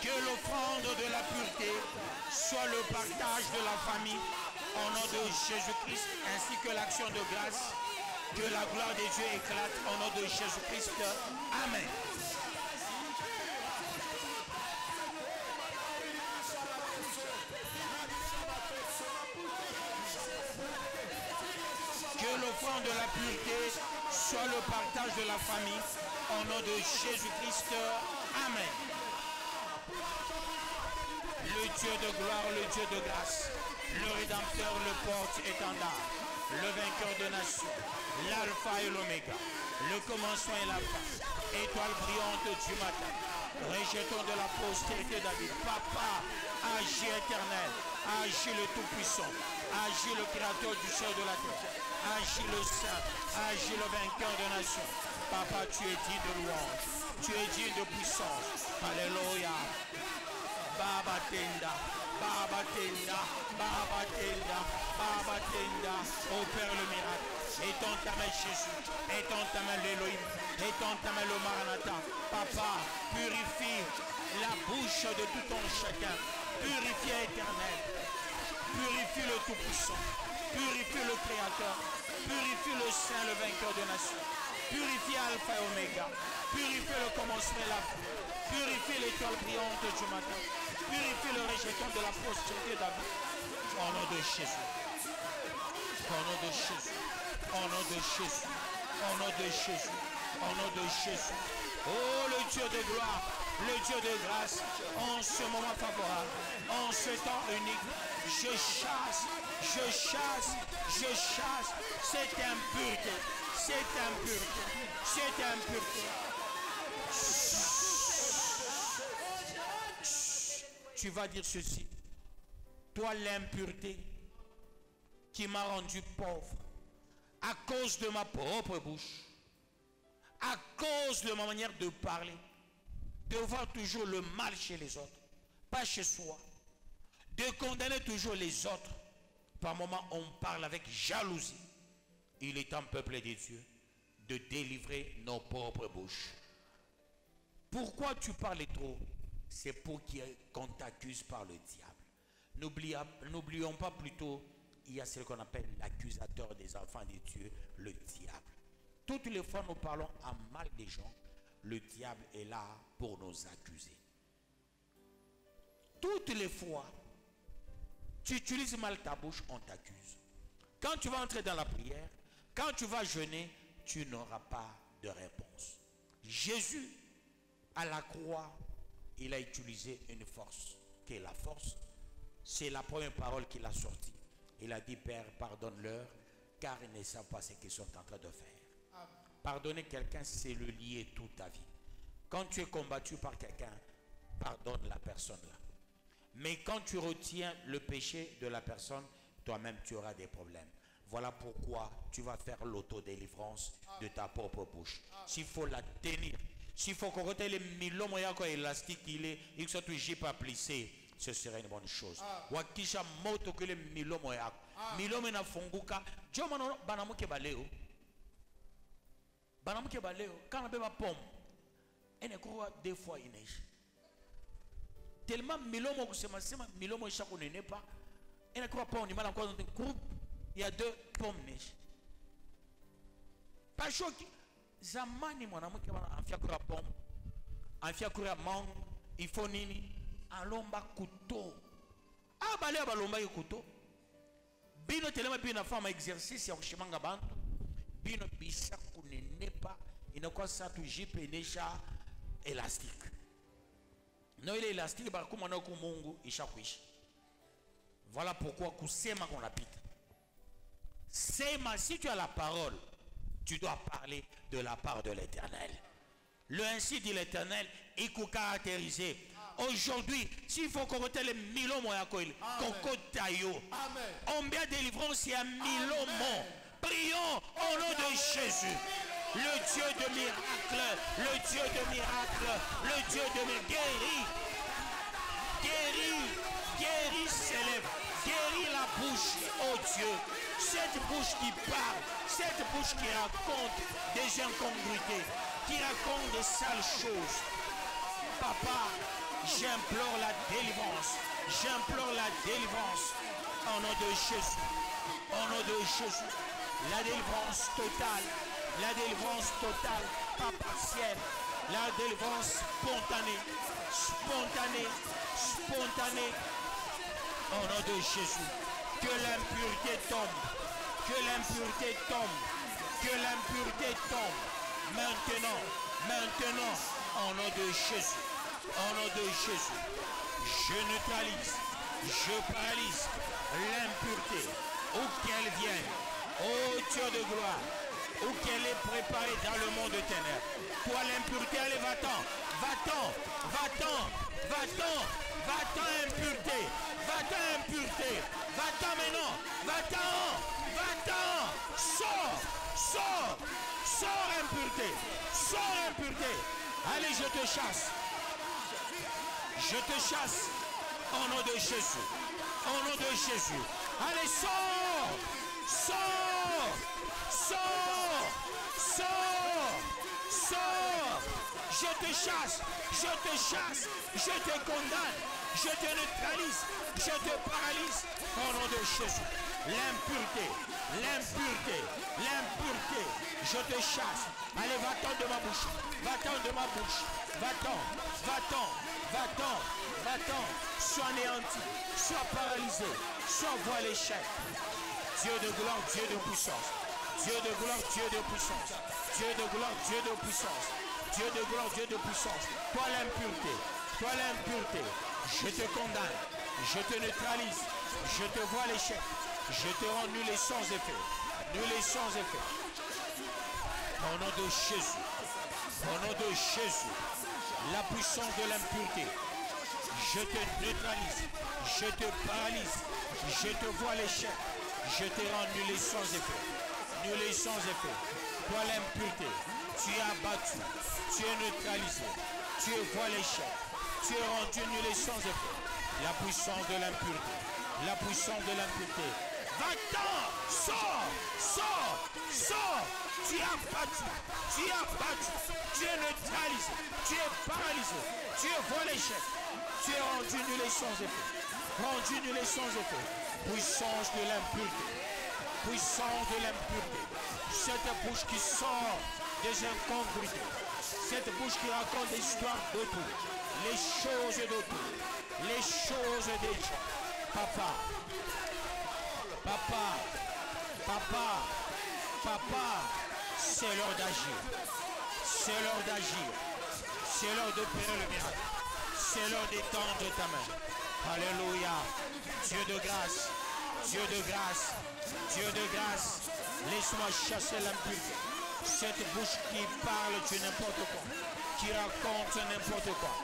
Que l'offrande de la pureté soit le partage de la famille. Au nom de Jésus-Christ, ainsi que l'action de grâce. Que la gloire de Dieu éclate au nom de Jésus-Christ. Amen. Que l'offrande de la pureté soit le partage de la famille. Au nom de Jésus-Christ, Amen. Le Dieu de gloire, le Dieu de grâce, le Rédempteur, le porte-étendard, le vainqueur de nations, l'alpha et l'oméga, le commencement et la fin, étoile brillante du matin, rejeton de la postérité David. Papa, agis éternel, agis le Tout-Puissant, agis le Créateur du ciel et de la terre, agis le Saint, agis le vainqueur de nations. Papa, tu es digne de louange, tu es digne de puissance. Alléluia. Baba Tenda, Baba Tenda, Baba Tenda, Baba Tenda. Opère le miracle. Étends ta main Jésus, étends ta main l'Élohim, étends ta main le Maranatha. Papa, purifie la bouche de tout ton chacun. Purifie éternel. Purifie le Tout-Puissant. Purifie le Créateur. Purifie le Saint, le vainqueur des nations. Purifie Alpha et Oméga. Purifie le commencement et la fin. Purifie l'étoile brillante du matin. Purifie le rejeton de la postérité David. Au nom de Jésus. Au nom de Jésus. Au nom de Jésus. Au nom de Jésus. Au nom de Jésus. Oh, le Dieu de gloire, le Dieu de grâce, en ce moment favorable, en ce temps unique, je chasse cette impureté, cette impureté, cette impureté. Tu vas dire ceci. Toi, l'impureté qui m'a rendu pauvre à cause de ma propre bouche, à cause de ma manière de parler, de voir toujours le mal chez les autres, pas chez soi, de condamner toujours les autres. Par moments, on parle avec jalousie. Il est temps, peuple de Dieu, de délivrer nos propres bouches. Pourquoi tu parles trop? C'est pour qu'on t'accuse par le diable. N'oublions pas plutôt, il y a ce qu'on appelle l'accusateur des enfants de Dieu, le diable. Toutes les fois nous parlons en mal des gens, le diable est là pour nous accuser. Toutes les fois, tu utilises mal ta bouche, on t'accuse. Quand tu vas entrer dans la prière, quand tu vas jeûner, tu n'auras pas de réponse. Jésus, à la croix, il a utilisé une force, qui est la force. C'est la première parole qu'il a sortie. Il a dit, Père, pardonne-leur, car ils ne savent pas ce qu'ils sont en train de faire. Pardonner quelqu'un, c'est le lier toute ta vie. Quand tu es combattu par quelqu'un, pardonne la personne là. Mais quand tu retiens le péché de la personne, toi-même tu auras des problèmes. Voilà pourquoi tu vas faire l'autodélivrance de ta propre bouche. S'il faut la tenir, s'il faut qu'on retire les milomos élastique, il soit toujours pas plissé, ce serait une bonne chose. Wakisha moto que les milomos yako. Milomo na funguka. Jomano banamuke baleo. Banamuke baleo. Quand on beba pomme, elle croit deux fois il neige. Tellement milomo kusema sema milomo ishako nene pas. Elle croit pas on y mal encore dans un groupe. Il y a deux pommes neige. Pas choqué. Zamani mwanamke anafia kura pomme. Anafia kura mango. Il faut nini? Alomba couteau. Ah balé balomba yo couteau. Bino telema bino fama exercice ya kushimanga bantu. Bino bisa kunenepa inakuwa satu jipe nesha élastique. Non il est élastique ba kuma na ku Mungu ishakuisha. Voilà pourquoi kusema qu'on apita. Sema, si tu as la parole, tu dois parler de la part de l'Éternel. Le ainsi dit l'Éternel, il faut caractériser. Aujourd'hui, s'il faut qu'on retelle les milomo ya koil, kokotayo. On bien délivrance et un milomo. Prions au nom de Jésus. Le Dieu de miracle, le Dieu de miracle, le Dieu de miracle. Guéris, s'élève. Guéris la bouche, oh Dieu. Cette bouche qui parle, cette bouche qui raconte des incongruités, qui raconte des sales choses. Papa, j'implore la délivrance. J'implore la délivrance au nom de Jésus. Au nom de Jésus. La délivrance totale. La délivrance totale, pas partielle. La délivrance spontanée. Spontanée. Spontanée. Au nom de Jésus. Que l'impureté tombe. Que l'impureté tombe. Que l'impureté tombe. Maintenant, maintenant, au nom de Jésus. Au nom de Jésus. Je neutralise. Je paralyse l'impureté. Où qu'elle vienne. Ô Dieu de gloire. Où qu'elle est préparée dans le monde de ténèbres. Toi l'impureté, allez, va-t'en. Va-t'en. Va-t'en. Va-t'en. Va-t'en impureté. Va-t'en impureté. Va-t'en maintenant. Va-t'en. Va-t'en. Sors. Sors. Sors impureté. Sors impureté. Allez, je te chasse. Je te chasse. Au nom de Jésus. Au nom de Jésus. Allez, sors. Sors. Sors. Sors. Sors. Je te chasse. Je te chasse. Je te condamne. Je te neutralise. Je te paralyse. Au nom de Jésus. L'impureté. L'impureté. L'impureté. Je te chasse. Allez, va-t'en de ma bouche. Va-t'en de ma bouche. Va-t'en. Va-t'en. Va-t'en. Va-t'en. Sois anéanti. Sois paralysé. Sois voilé l'échec. Dieu de gloire, Dieu de puissance. Dieu de gloire, Dieu de puissance. Dieu de gloire, Dieu de puissance. Dieu de gloire, Dieu de puissance. Toi l'impureté. Toi l'impureté. Je te condamne. Je te neutralise. Je te vois l'échec. Je te rends nul et sans effet. Nul et sans effet. Au nom de Jésus. Au nom de Jésus. La puissance de l'impureté. Je te neutralise. Je te paralyse. Je te vois l'échec. Je te rends nul et sans effet. Nul et sans effet. Toi l'impureté. Tu es abattu. Tu es neutralisé. Tu vois l'échec. Tu es rendu nul et sans effet. La puissance de l'impureté. La puissance de l'impureté. Va-t'en. Sors. Sors. Sors. Tu es abattu. Tu es abattu. Tu es neutralisé. Tu es paralysé. Tu vois l'échec. Tu es rendu nul et sans effet. Rendu nul et sans effet. Puissance de l'impureté. Puissance de l'impureté. Cette bouche qui sort des incongruités. Cette bouche qui raconte des histoires d'autour. Les choses d'autour. Les choses des gens. Papa. Papa. Papa. Papa. C'est l'heure d'agir. C'est l'heure d'agir. C'est l'heure d'opérer le miracle. C'est l'heure d'étendre ta main. Alléluia. Dieu de grâce. Dieu de grâce. Dieu de grâce. Laisse-moi chasser l'impureté. Cette bouche qui parle de n'importe quoi. Qui raconte n'importe quoi.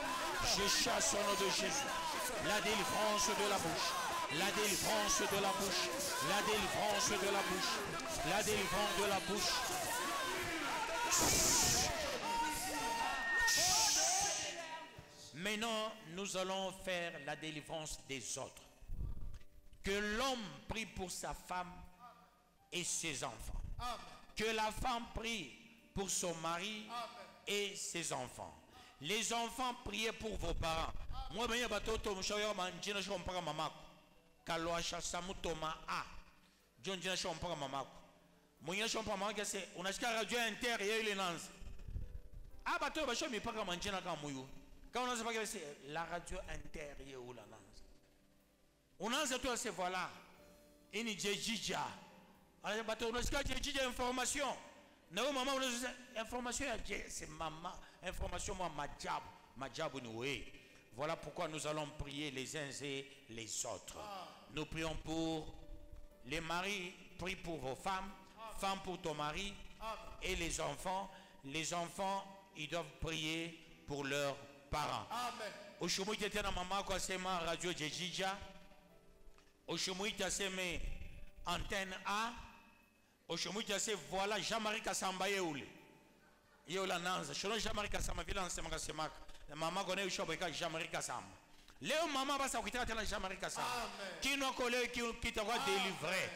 Je chasse au nom de Jésus. La délivrance de la bouche. La délivrance de la bouche. La délivrance de la bouche. La délivrance de la bouche. Maintenant, nous allons faire la délivrance des autres. Que l'homme prie pour sa femme et ses enfants. Amen. Que la femme prie pour son mari. Amen. Et ses enfants. Les enfants, priez pour vos parents. Moi, je vais la radio intérieure ou la lance. On a cette c'est voilà. Ini jejija. Alors bateau on ska jejija information. Non maman information c'est maman information moi majabu nous oui. Voilà pourquoi nous allons prier les uns et les autres. Nous prions pour les maris, prie pour vos femmes, femmes pour ton mari et les enfants. Les enfants, ils doivent prier pour leurs parents. Amen. Aujourd'hui, tu na maman kwa sema radio Jejija. Aujourd'hui, tu sema antenne A. Aujourd'hui, tu sema voilà Jean-Marie Kassamba yeule. Yeula nanza. Sholo Jean-Marie Kassamba vile anasema kasema maman connaît ushoboka Jean-Marie Kassamba. Leo maman basa kutaka tena Jean-Marie Kassamba. Qui nous collègue qui t'a délivré.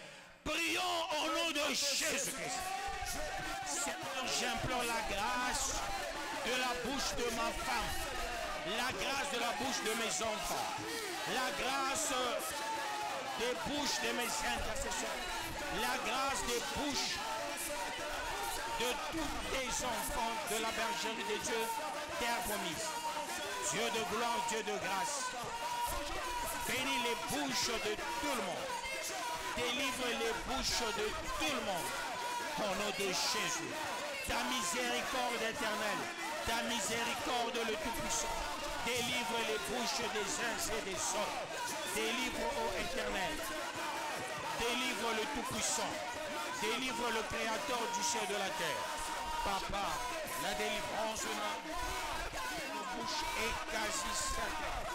Prions au nom de Jésus-Christ. Seigneur, j'implore la grâce de la bouche de ma femme, la grâce de la bouche de mes enfants, la grâce des bouches de mes intercesseurs, la grâce des bouches de tous les enfants de la bergerie de Dieu, terre promise. Dieu de gloire, Dieu de grâce, bénis les bouches de tout le monde, délivre les bouches de tout le monde. Au nom de Jésus. Ta miséricorde éternelle. Ta miséricorde le Tout-Puissant. Délivre les bouches des uns et des autres. Délivre, ô Éternel. Délivre le Tout-Puissant. Délivre le Créateur du ciel et de la terre. Papa, la délivrance de nos bouches est quasi certaine.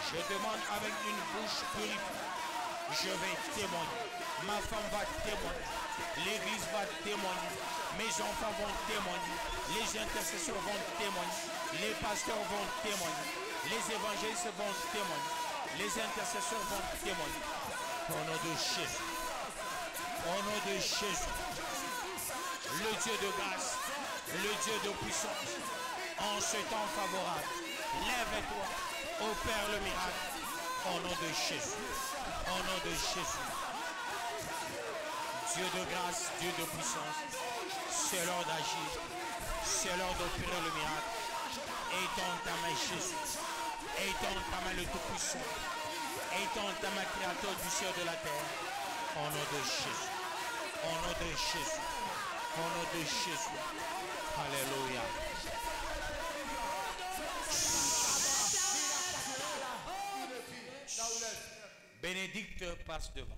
Je demande avec une bouche purifiée. Je vais témoigner. Ma femme va témoigner. L'église va témoigner. Mes enfants vont témoigner. Les intercesseurs vont témoigner. Les pasteurs vont témoigner. Les évangélistes vont témoigner. Les intercesseurs vont témoigner. Au nom de Jésus. Au nom de Jésus. Le Dieu de grâce. Le Dieu de puissance. En ce temps favorable. Lève-toi. Opère le miracle. Au nom de Jésus. Au nom de Jésus. Dieu de grâce, Dieu de puissance. C'est l'heure d'agir. C'est l'heure d'opérer le miracle. Étends ta main, Jésus. Étends ta main, le Tout-Puissant. Étends ta main, Créateur du ciel et de la terre. Au nom de Jésus. Au nom de Jésus. Au nom de Jésus. Alléluia. Bénédicte passe devant.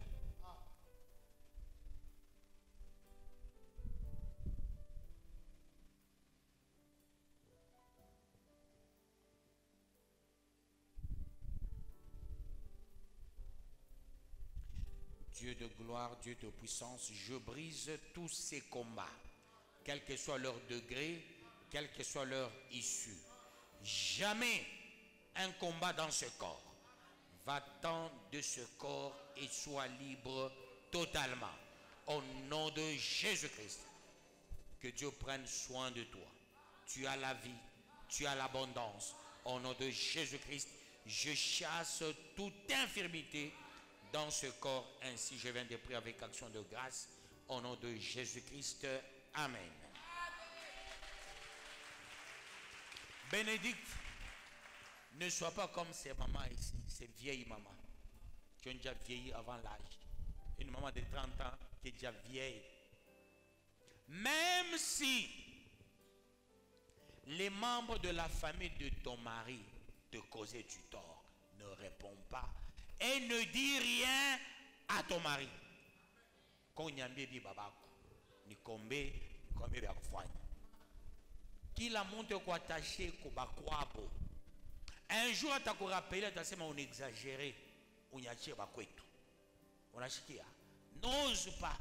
Dieu de gloire, Dieu de puissance, je brise tous ces combats, quel que soit leur degré, quelle que soit leur issue. Jamais un combat dans ce corps. Va-t'en de ce corps et sois libre totalement. Au nom de Jésus-Christ, que Dieu prenne soin de toi. Tu as la vie, tu as l'abondance. Au nom de Jésus-Christ, je chasse toute infirmité dans ce corps. Ainsi, je viens de prier avec action de grâce. Au nom de Jésus-Christ, Amen. Bénédicte, ne sois pas comme ces mamans ici, ces vieilles mamans qui ont déjà vieilli avant l'âge. Une maman de 30 ans qui est déjà vieille. Même si les membres de la famille de ton mari te causaient du tort, ne réponds pas et ne dis rien à ton mari. Qu'il a monté quoi attaché quoi. Un jour, tu as rappelé, tu as dit, on exagéré. On a dit, on a dit, n'ose pas.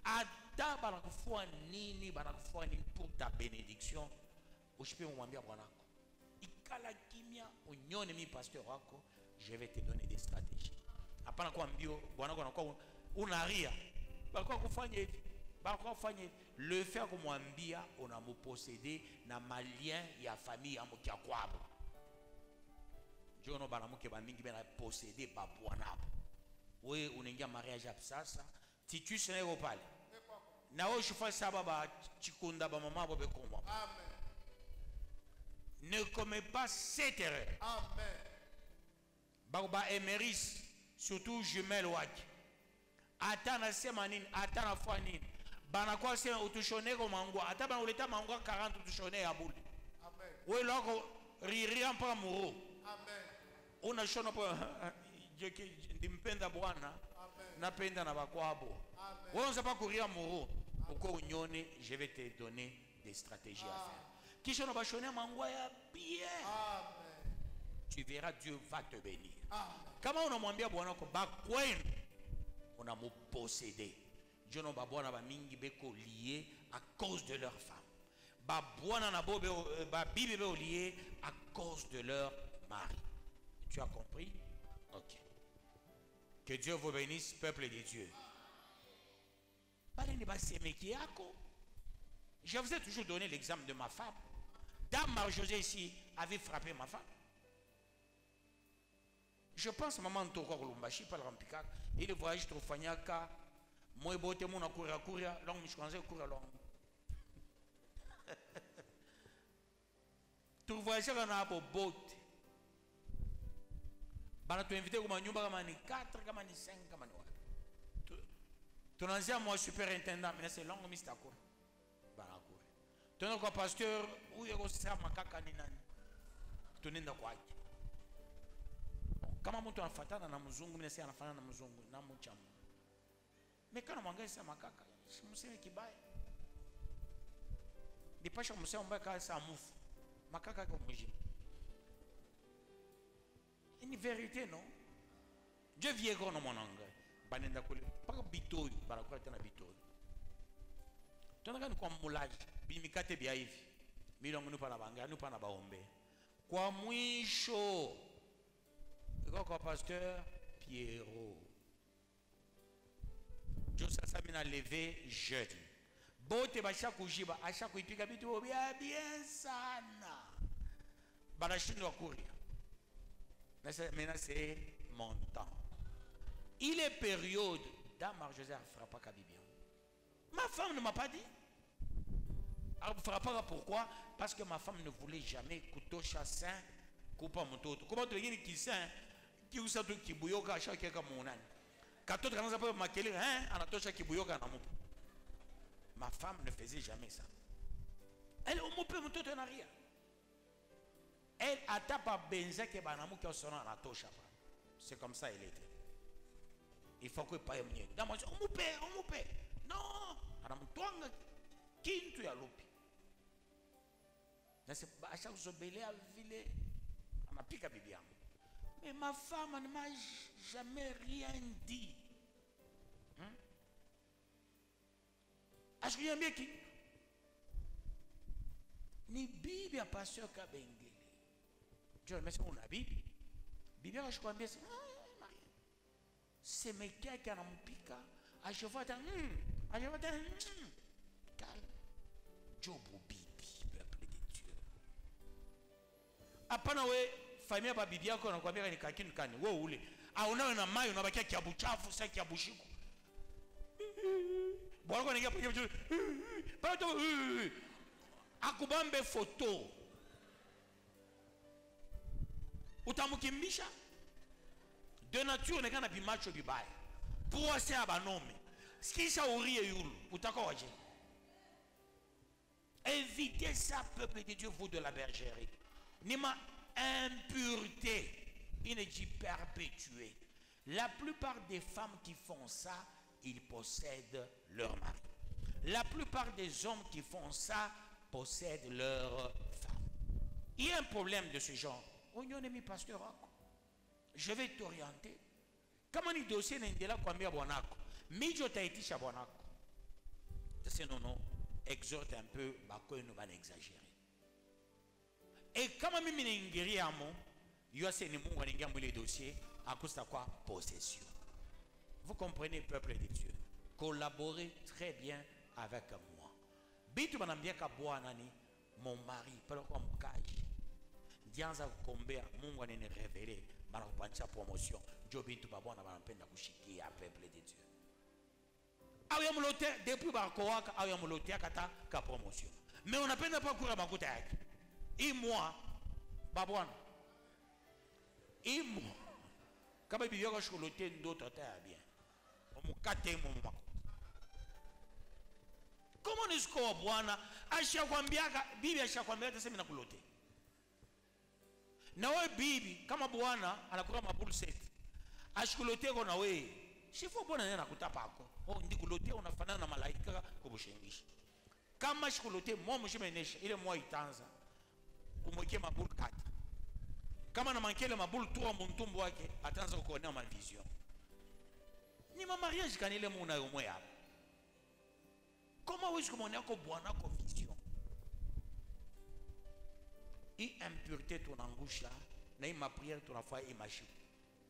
Ada banakufua nini pour ta bénédiction. Ushipe mwambia bwanako. Ikala kimia unyone mi pasteur wako, je vais te donner des stratégies. Hapana kuambio bwanako anakuwa unaria. Bakwa kufanya hivi. Bakwa kufanya hivi. Le faire kumwambia unamuposséder na malien ya famille ya mkia kwabo. Jono banamuke bamingi bena posséder ba bwanabo. Wewe unaingia mariage hapo sasa. Titu seneko pale. Na wewe ushifanya sababa chikunda ba mama bobe komwa. Amen. Ne commets pas cette erreur. Amen. Ba éméris surtout jumelle waki. Atana sema nini, atana fwa nini. Bana kwa sema utushone ko mangwa, ataba uleta mangwa 40 utushone ya buli. Amen. Wewe loko riria mpaka muro. Amen. Una shona po ndimpenda Bwana. Napenda na bakwabo. Wewe unataka kuria muro. Uko unyone, je vais te donner des stratégies à faire. Kisha na bashone mangwa ya bien. Amen. Tu verras, Dieu va te bénir. Kama unamwambia Bwana ko bakwenu unamuposséder. Dieu no ba bwana ba mingi beko lié à cause de leur femme. Ba bwana na bobe ba bibi be lié à cause de leur mari. Tu as compris? OK. Que Dieu vous bénisse, peuple de Dieu. Je vous ai toujours donné l'exemple de ma femme. Dame Marie-Josée ici avait frappé ma femme. Je pense maman Toko Lumbashi par l'Ampikak. Et le voyage trop fanyaka. Moi bote mon courir long je connais courir long. Tu voyage on a beau bote. Bana tu invité comme nyumba kama ni 4 kama ni 5 kama ni wapi. Ton ancien moi superintendant, mais c'est long, Mr. Kour. Barakour. Ton quoi pasteur, où est-ce que ça makaka ni nani? Ton nenda kwa ki. Kama mtu anafuatana na mzungu, mimi nasema anafanana na mzungu na mchamu. Mais quand on mwangalia ça makaka, mseme kibaya. Dipasha mseme mbaya kama ça mufu. Makaka kwa mjini. Une vérité non? Dieu vient grand mon angle. Banenda kule. Pas bitoyo, barakoa tena bitoyo. Tunataka ni kwa mulaji, bimikate bia hivi. Milongo nupa na banga, nupa na baombe. Kwa mwisho. Kwa pasteur Pierrot. Josa Samina levé jeudi. Bote basha kujiba, asha kuipika bitu bien sana. Barashindwa kuria. Maintenant c'est mon temps. Il est période d'Amar Joseph frappa Kabibian. Ma femme ne m'a pas dit. Alors frappa pourquoi? Parce que ma femme ne voulait jamais couteau chassin coupa mototo. Comment tu dis qui saint qui usa tu kibuyoka chaque kamonani. Quand tu commences à faire makele hein, anatosha kibuyoka na mopo. Ma femme ne faisait jamais ça. Elle au mopo mototo na rien. Elle a tapé benza que banamu qui sonne à la tosha. C'est comme ça elle était. Il faut que pas yemnye. Dans moi on moupe. Non, anamtwanga kintu ya lopi. Na c'est à chaque zobele à vile anapika bibi yangu. Mais ma femme ne m'a jamais rien dit. Est-ce qu'il y a mieux qui ni bibi ya pasteur Kabengele. Je me suis dit, on a Bibi. Bibi, je crois bien, c'est mes gars qui ont piqué. À chaque fois, calme. Job Bibi, peuple de Dieu. Après, famille ya Bibi yako anakuambia ni kakini kani. Wewe ule. Unawe na mayo unabakia kiabu chafu, sasa kiabu shiku. Bwana kwa ningia peke. Pato. Akubambe photo. Utamukimbisha de nature nekana bimacho bibaya pour ase abanome skisha urie yulu utakoje. Évitez ça peuple de Dieu, vous de la bergerie. Nima impureté il dit perpétuer. La plupart des femmes qui font ça, ils possèdent leur mari. La plupart des hommes qui font ça possèdent leur femme. Il y a un problème de ce genre. Pasteur, je vais t'orienter. Comment ni dossier n'indela kwambia bwanako. Mijo taitisha bwanako. C'est non, exhorte un peu, bako nous va exagérer. Et comment mimi n'ingiri amo, yo se ni mungu n'ingia mwile dossier, à cause de quoi? Possession. Vous comprenez, peuple de Dieu? Collaborez très bien avec moi. Bitu banambia ka bwana ni mon mari, pelo kwa mkaji. Dianza kukombea Mungu anene révéler bana kupanisha promotion jobi tu babona banapenda kushikia peuple de Dieu. Awe mlote depuis bakowaka awe mlote akata ka promotion. Mais on napenda pas kura makuta yake. I moi babwana. I moi kama bibi yako sholote ndo tata bien. Omukate mu mako. Comment est-ce que bwana ashakwambiaka bibi ashakwambia tasema na kulote. Na wewe bibi kama bwana anakula mabulu seti ashikulotea na wewe shifo bwana nena kutapa hako ndikulotea unafanana na malaika kubushengisha kama shikulotea momo shimenesha ile mwa itanza kumwekea mabulu kati kama na mankele mabulu tu mtumbo wake ataanza kuonea ma vision ni ma mariage kanile muna yomwe hapo kama wewe kumwonea kwa bwana kwa vision. Et impureté ton angusha, n'a ma prière ton foi et ma chute.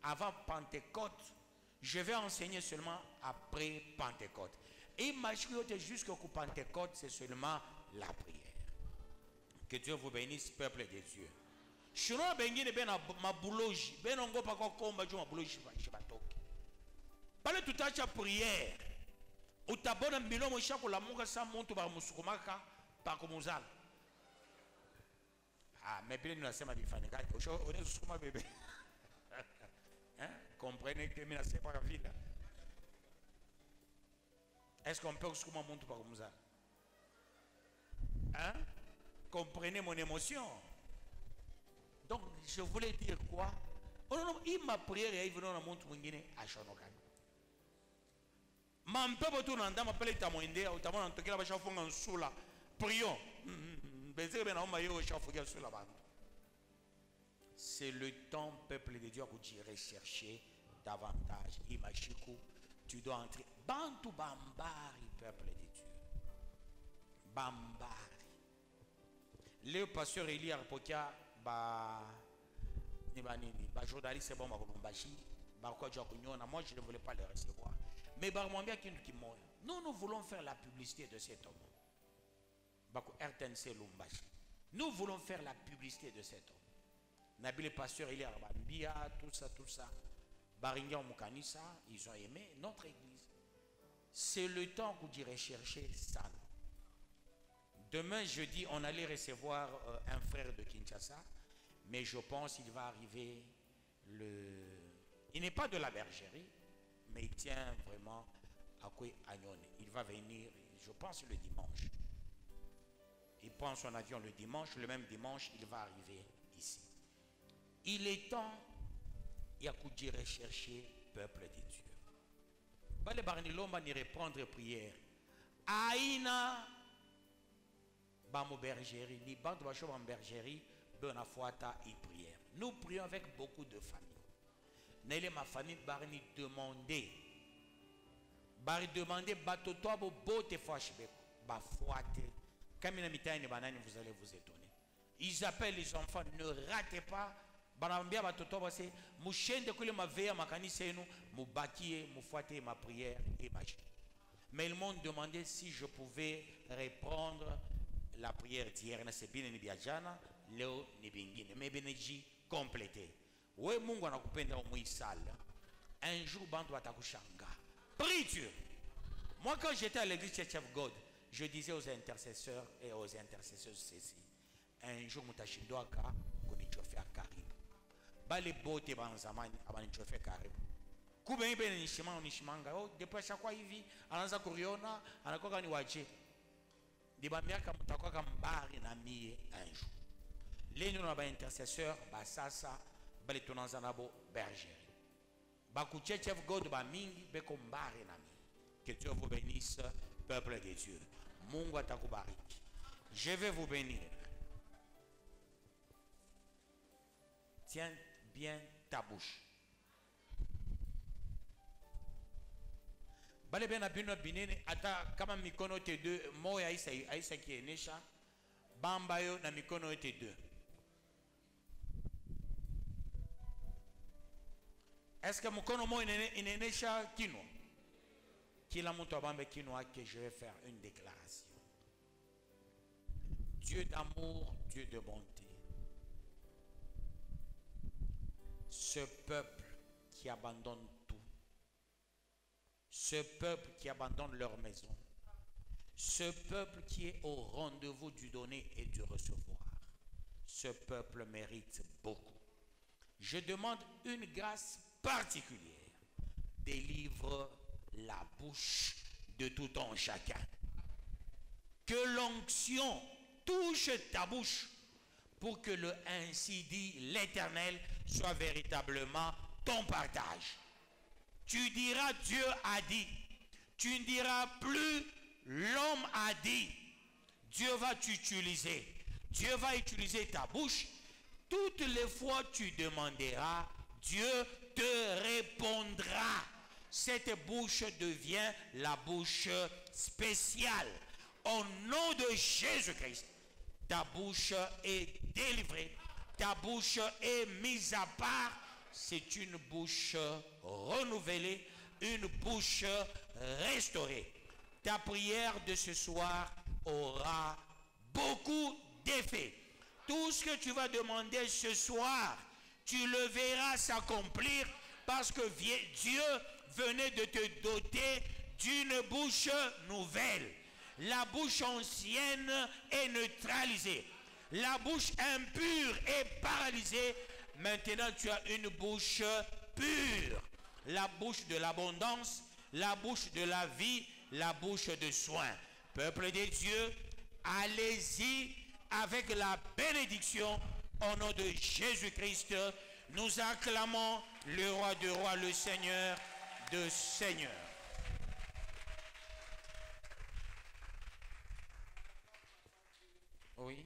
Avant Pentecôte, je vais enseigner seulement après Pentecôte. Et ma chute jusqu'au Pentecôte, c'est seulement la prière. Que Dieu vous bénisse, peuple de Dieu. Je ne sais pas ma boulogie, ben on go pas combat ma boulogie, je vais toquer. Parle tout à l'heure prière. Ou t'abonnes milon mon chat pour la mouka sans monte par musukumaka par komuzal. Ah, mais bien nous sommes différents. On est sous ma bébé. Comprenez que nous sommes pas la ville. Est-ce qu'on peut se comment monter comme ça? Hein? Comprenez mon émotion. Donc, je voulais dire quoi? Oh non, il m'a prié et il venait dans mon tournée à Chonokan. Mampe botu nanda m'appelle ta moindé ou ta mon antoki la bacha fonga soula. Prions. C'est le temps, peuple de Dieu, que tu irais chercher davantage. Imachiku, tu dois entrer. Bantu bambari, peuple de Dieu. Bambari. Le pasteur Eli Arpokia, journaliste, bon, moi je ne voulais pas le recevoir. Mais nous voulons faire la publicité de cet homme. Nous voulons faire la publicité de cet homme. Nabil le pasteur, il est Arbambia, tout ça. Baringa Mukanisa, ils ont aimé notre église. C'est le temps que vous chercher ça. Demain, jeudi, on allait recevoir un frère de Kinshasa, mais je pense qu'il va arriver Il n'est pas de la bergerie, mais il tient vraiment à Koué-Agnon. Il va venir, je pense, le dimanche. Il prend son avion le dimanche, le même dimanche, il va arriver ici. Il est temps, il y a de rechercher peuple de Dieu. Bale Barnilomba ni répondre prière. Aïna, bamo bergerie, ni bande bacho en bergerie, benafuata et prière. Nous prions avec beaucoup de familles. Nele ma famille barni demander. Bari demander batotoa bo bote fashbe ba fuate. Kamina mitani banani vous allez vous étonner. Ils appellent les enfants, ne ratez pas. Banambia batotoa c'est mushende kule ma veya makanisa yenu mubakie mufuate ma prière et ma vie. Mais ils m'ont demandé si je pouvais reprendre la prière d'hier. C'est bien ni biajana, leo ni bingine. Mais beneji complété. Ouais, Mungu anakupenda umuisala. Un jour, bantu atakushanga. Prie Dieu. Moi, quand j'étais à l'église Church of God, je disais aux intercesseurs et aux intercesseurs ceci. Un jour, mutashindoaka kunichofe karibu. Bale bote banzamani abanichofe karibu. Kube ibe nishimanga. Oh, depuis chaque fois hivi, anaanza kuriona, anakoka ni waje. Dibamiaka mutakuwa kambari na mie un jour. Lenyo na ba intercesseur basasa bali tunanzanabo bergerie. Baku Church of God ba mingi beko mbari na mie. Que Dieu vous bénisse, peuple de Dieu. Mungu atakubariki. Je vais vous bénir. Tiens bien ta bouche. Bale bena bino binene ata kama mikono te deux moya aisa kienesha bamba yo na mikono te deux. Est-ce que mkono mo inenesha kino? Kila mtu abambe kino que je vais faire une déclaration. Dieu d'amour, Dieu de bonté. Ce peuple qui abandonne tout. Ce peuple qui abandonne leur maison. Ce peuple qui est au rendez-vous du donner et du recevoir. Ce peuple mérite beaucoup. Je demande une grâce particulière. Délivre la bouche de tout un chacun. Que l'onction touche ta bouche pour que le ainsi dit l'Éternel soit véritablement ton partage. Tu diras Dieu a dit. Tu ne diras plus l'homme a dit. Dieu va t'utiliser. Dieu va utiliser ta bouche. Toutes les fois tu demanderas, Dieu te répondra. Cette bouche devient la bouche spéciale. Au nom de Jésus-Christ, ta bouche est délivrée. Ta bouche est mise à part. C'est une bouche renouvelée, une bouche restaurée. Ta prière de ce soir aura beaucoup d'effet. Tout ce que tu vas demander ce soir, tu le verras s'accomplir parce que Dieu venait de te doter d'une bouche nouvelle. La bouche ancienne est neutralisée. La bouche impure est paralysée. Maintenant, tu as une bouche pure. La bouche de l'abondance, la bouche de la vie, la bouche de soin. Peuple de Dieu, allez-y avec la bénédiction au nom de Jésus-Christ. Nous acclamons le roi de rois, le Seigneur de seigneurs. Oui.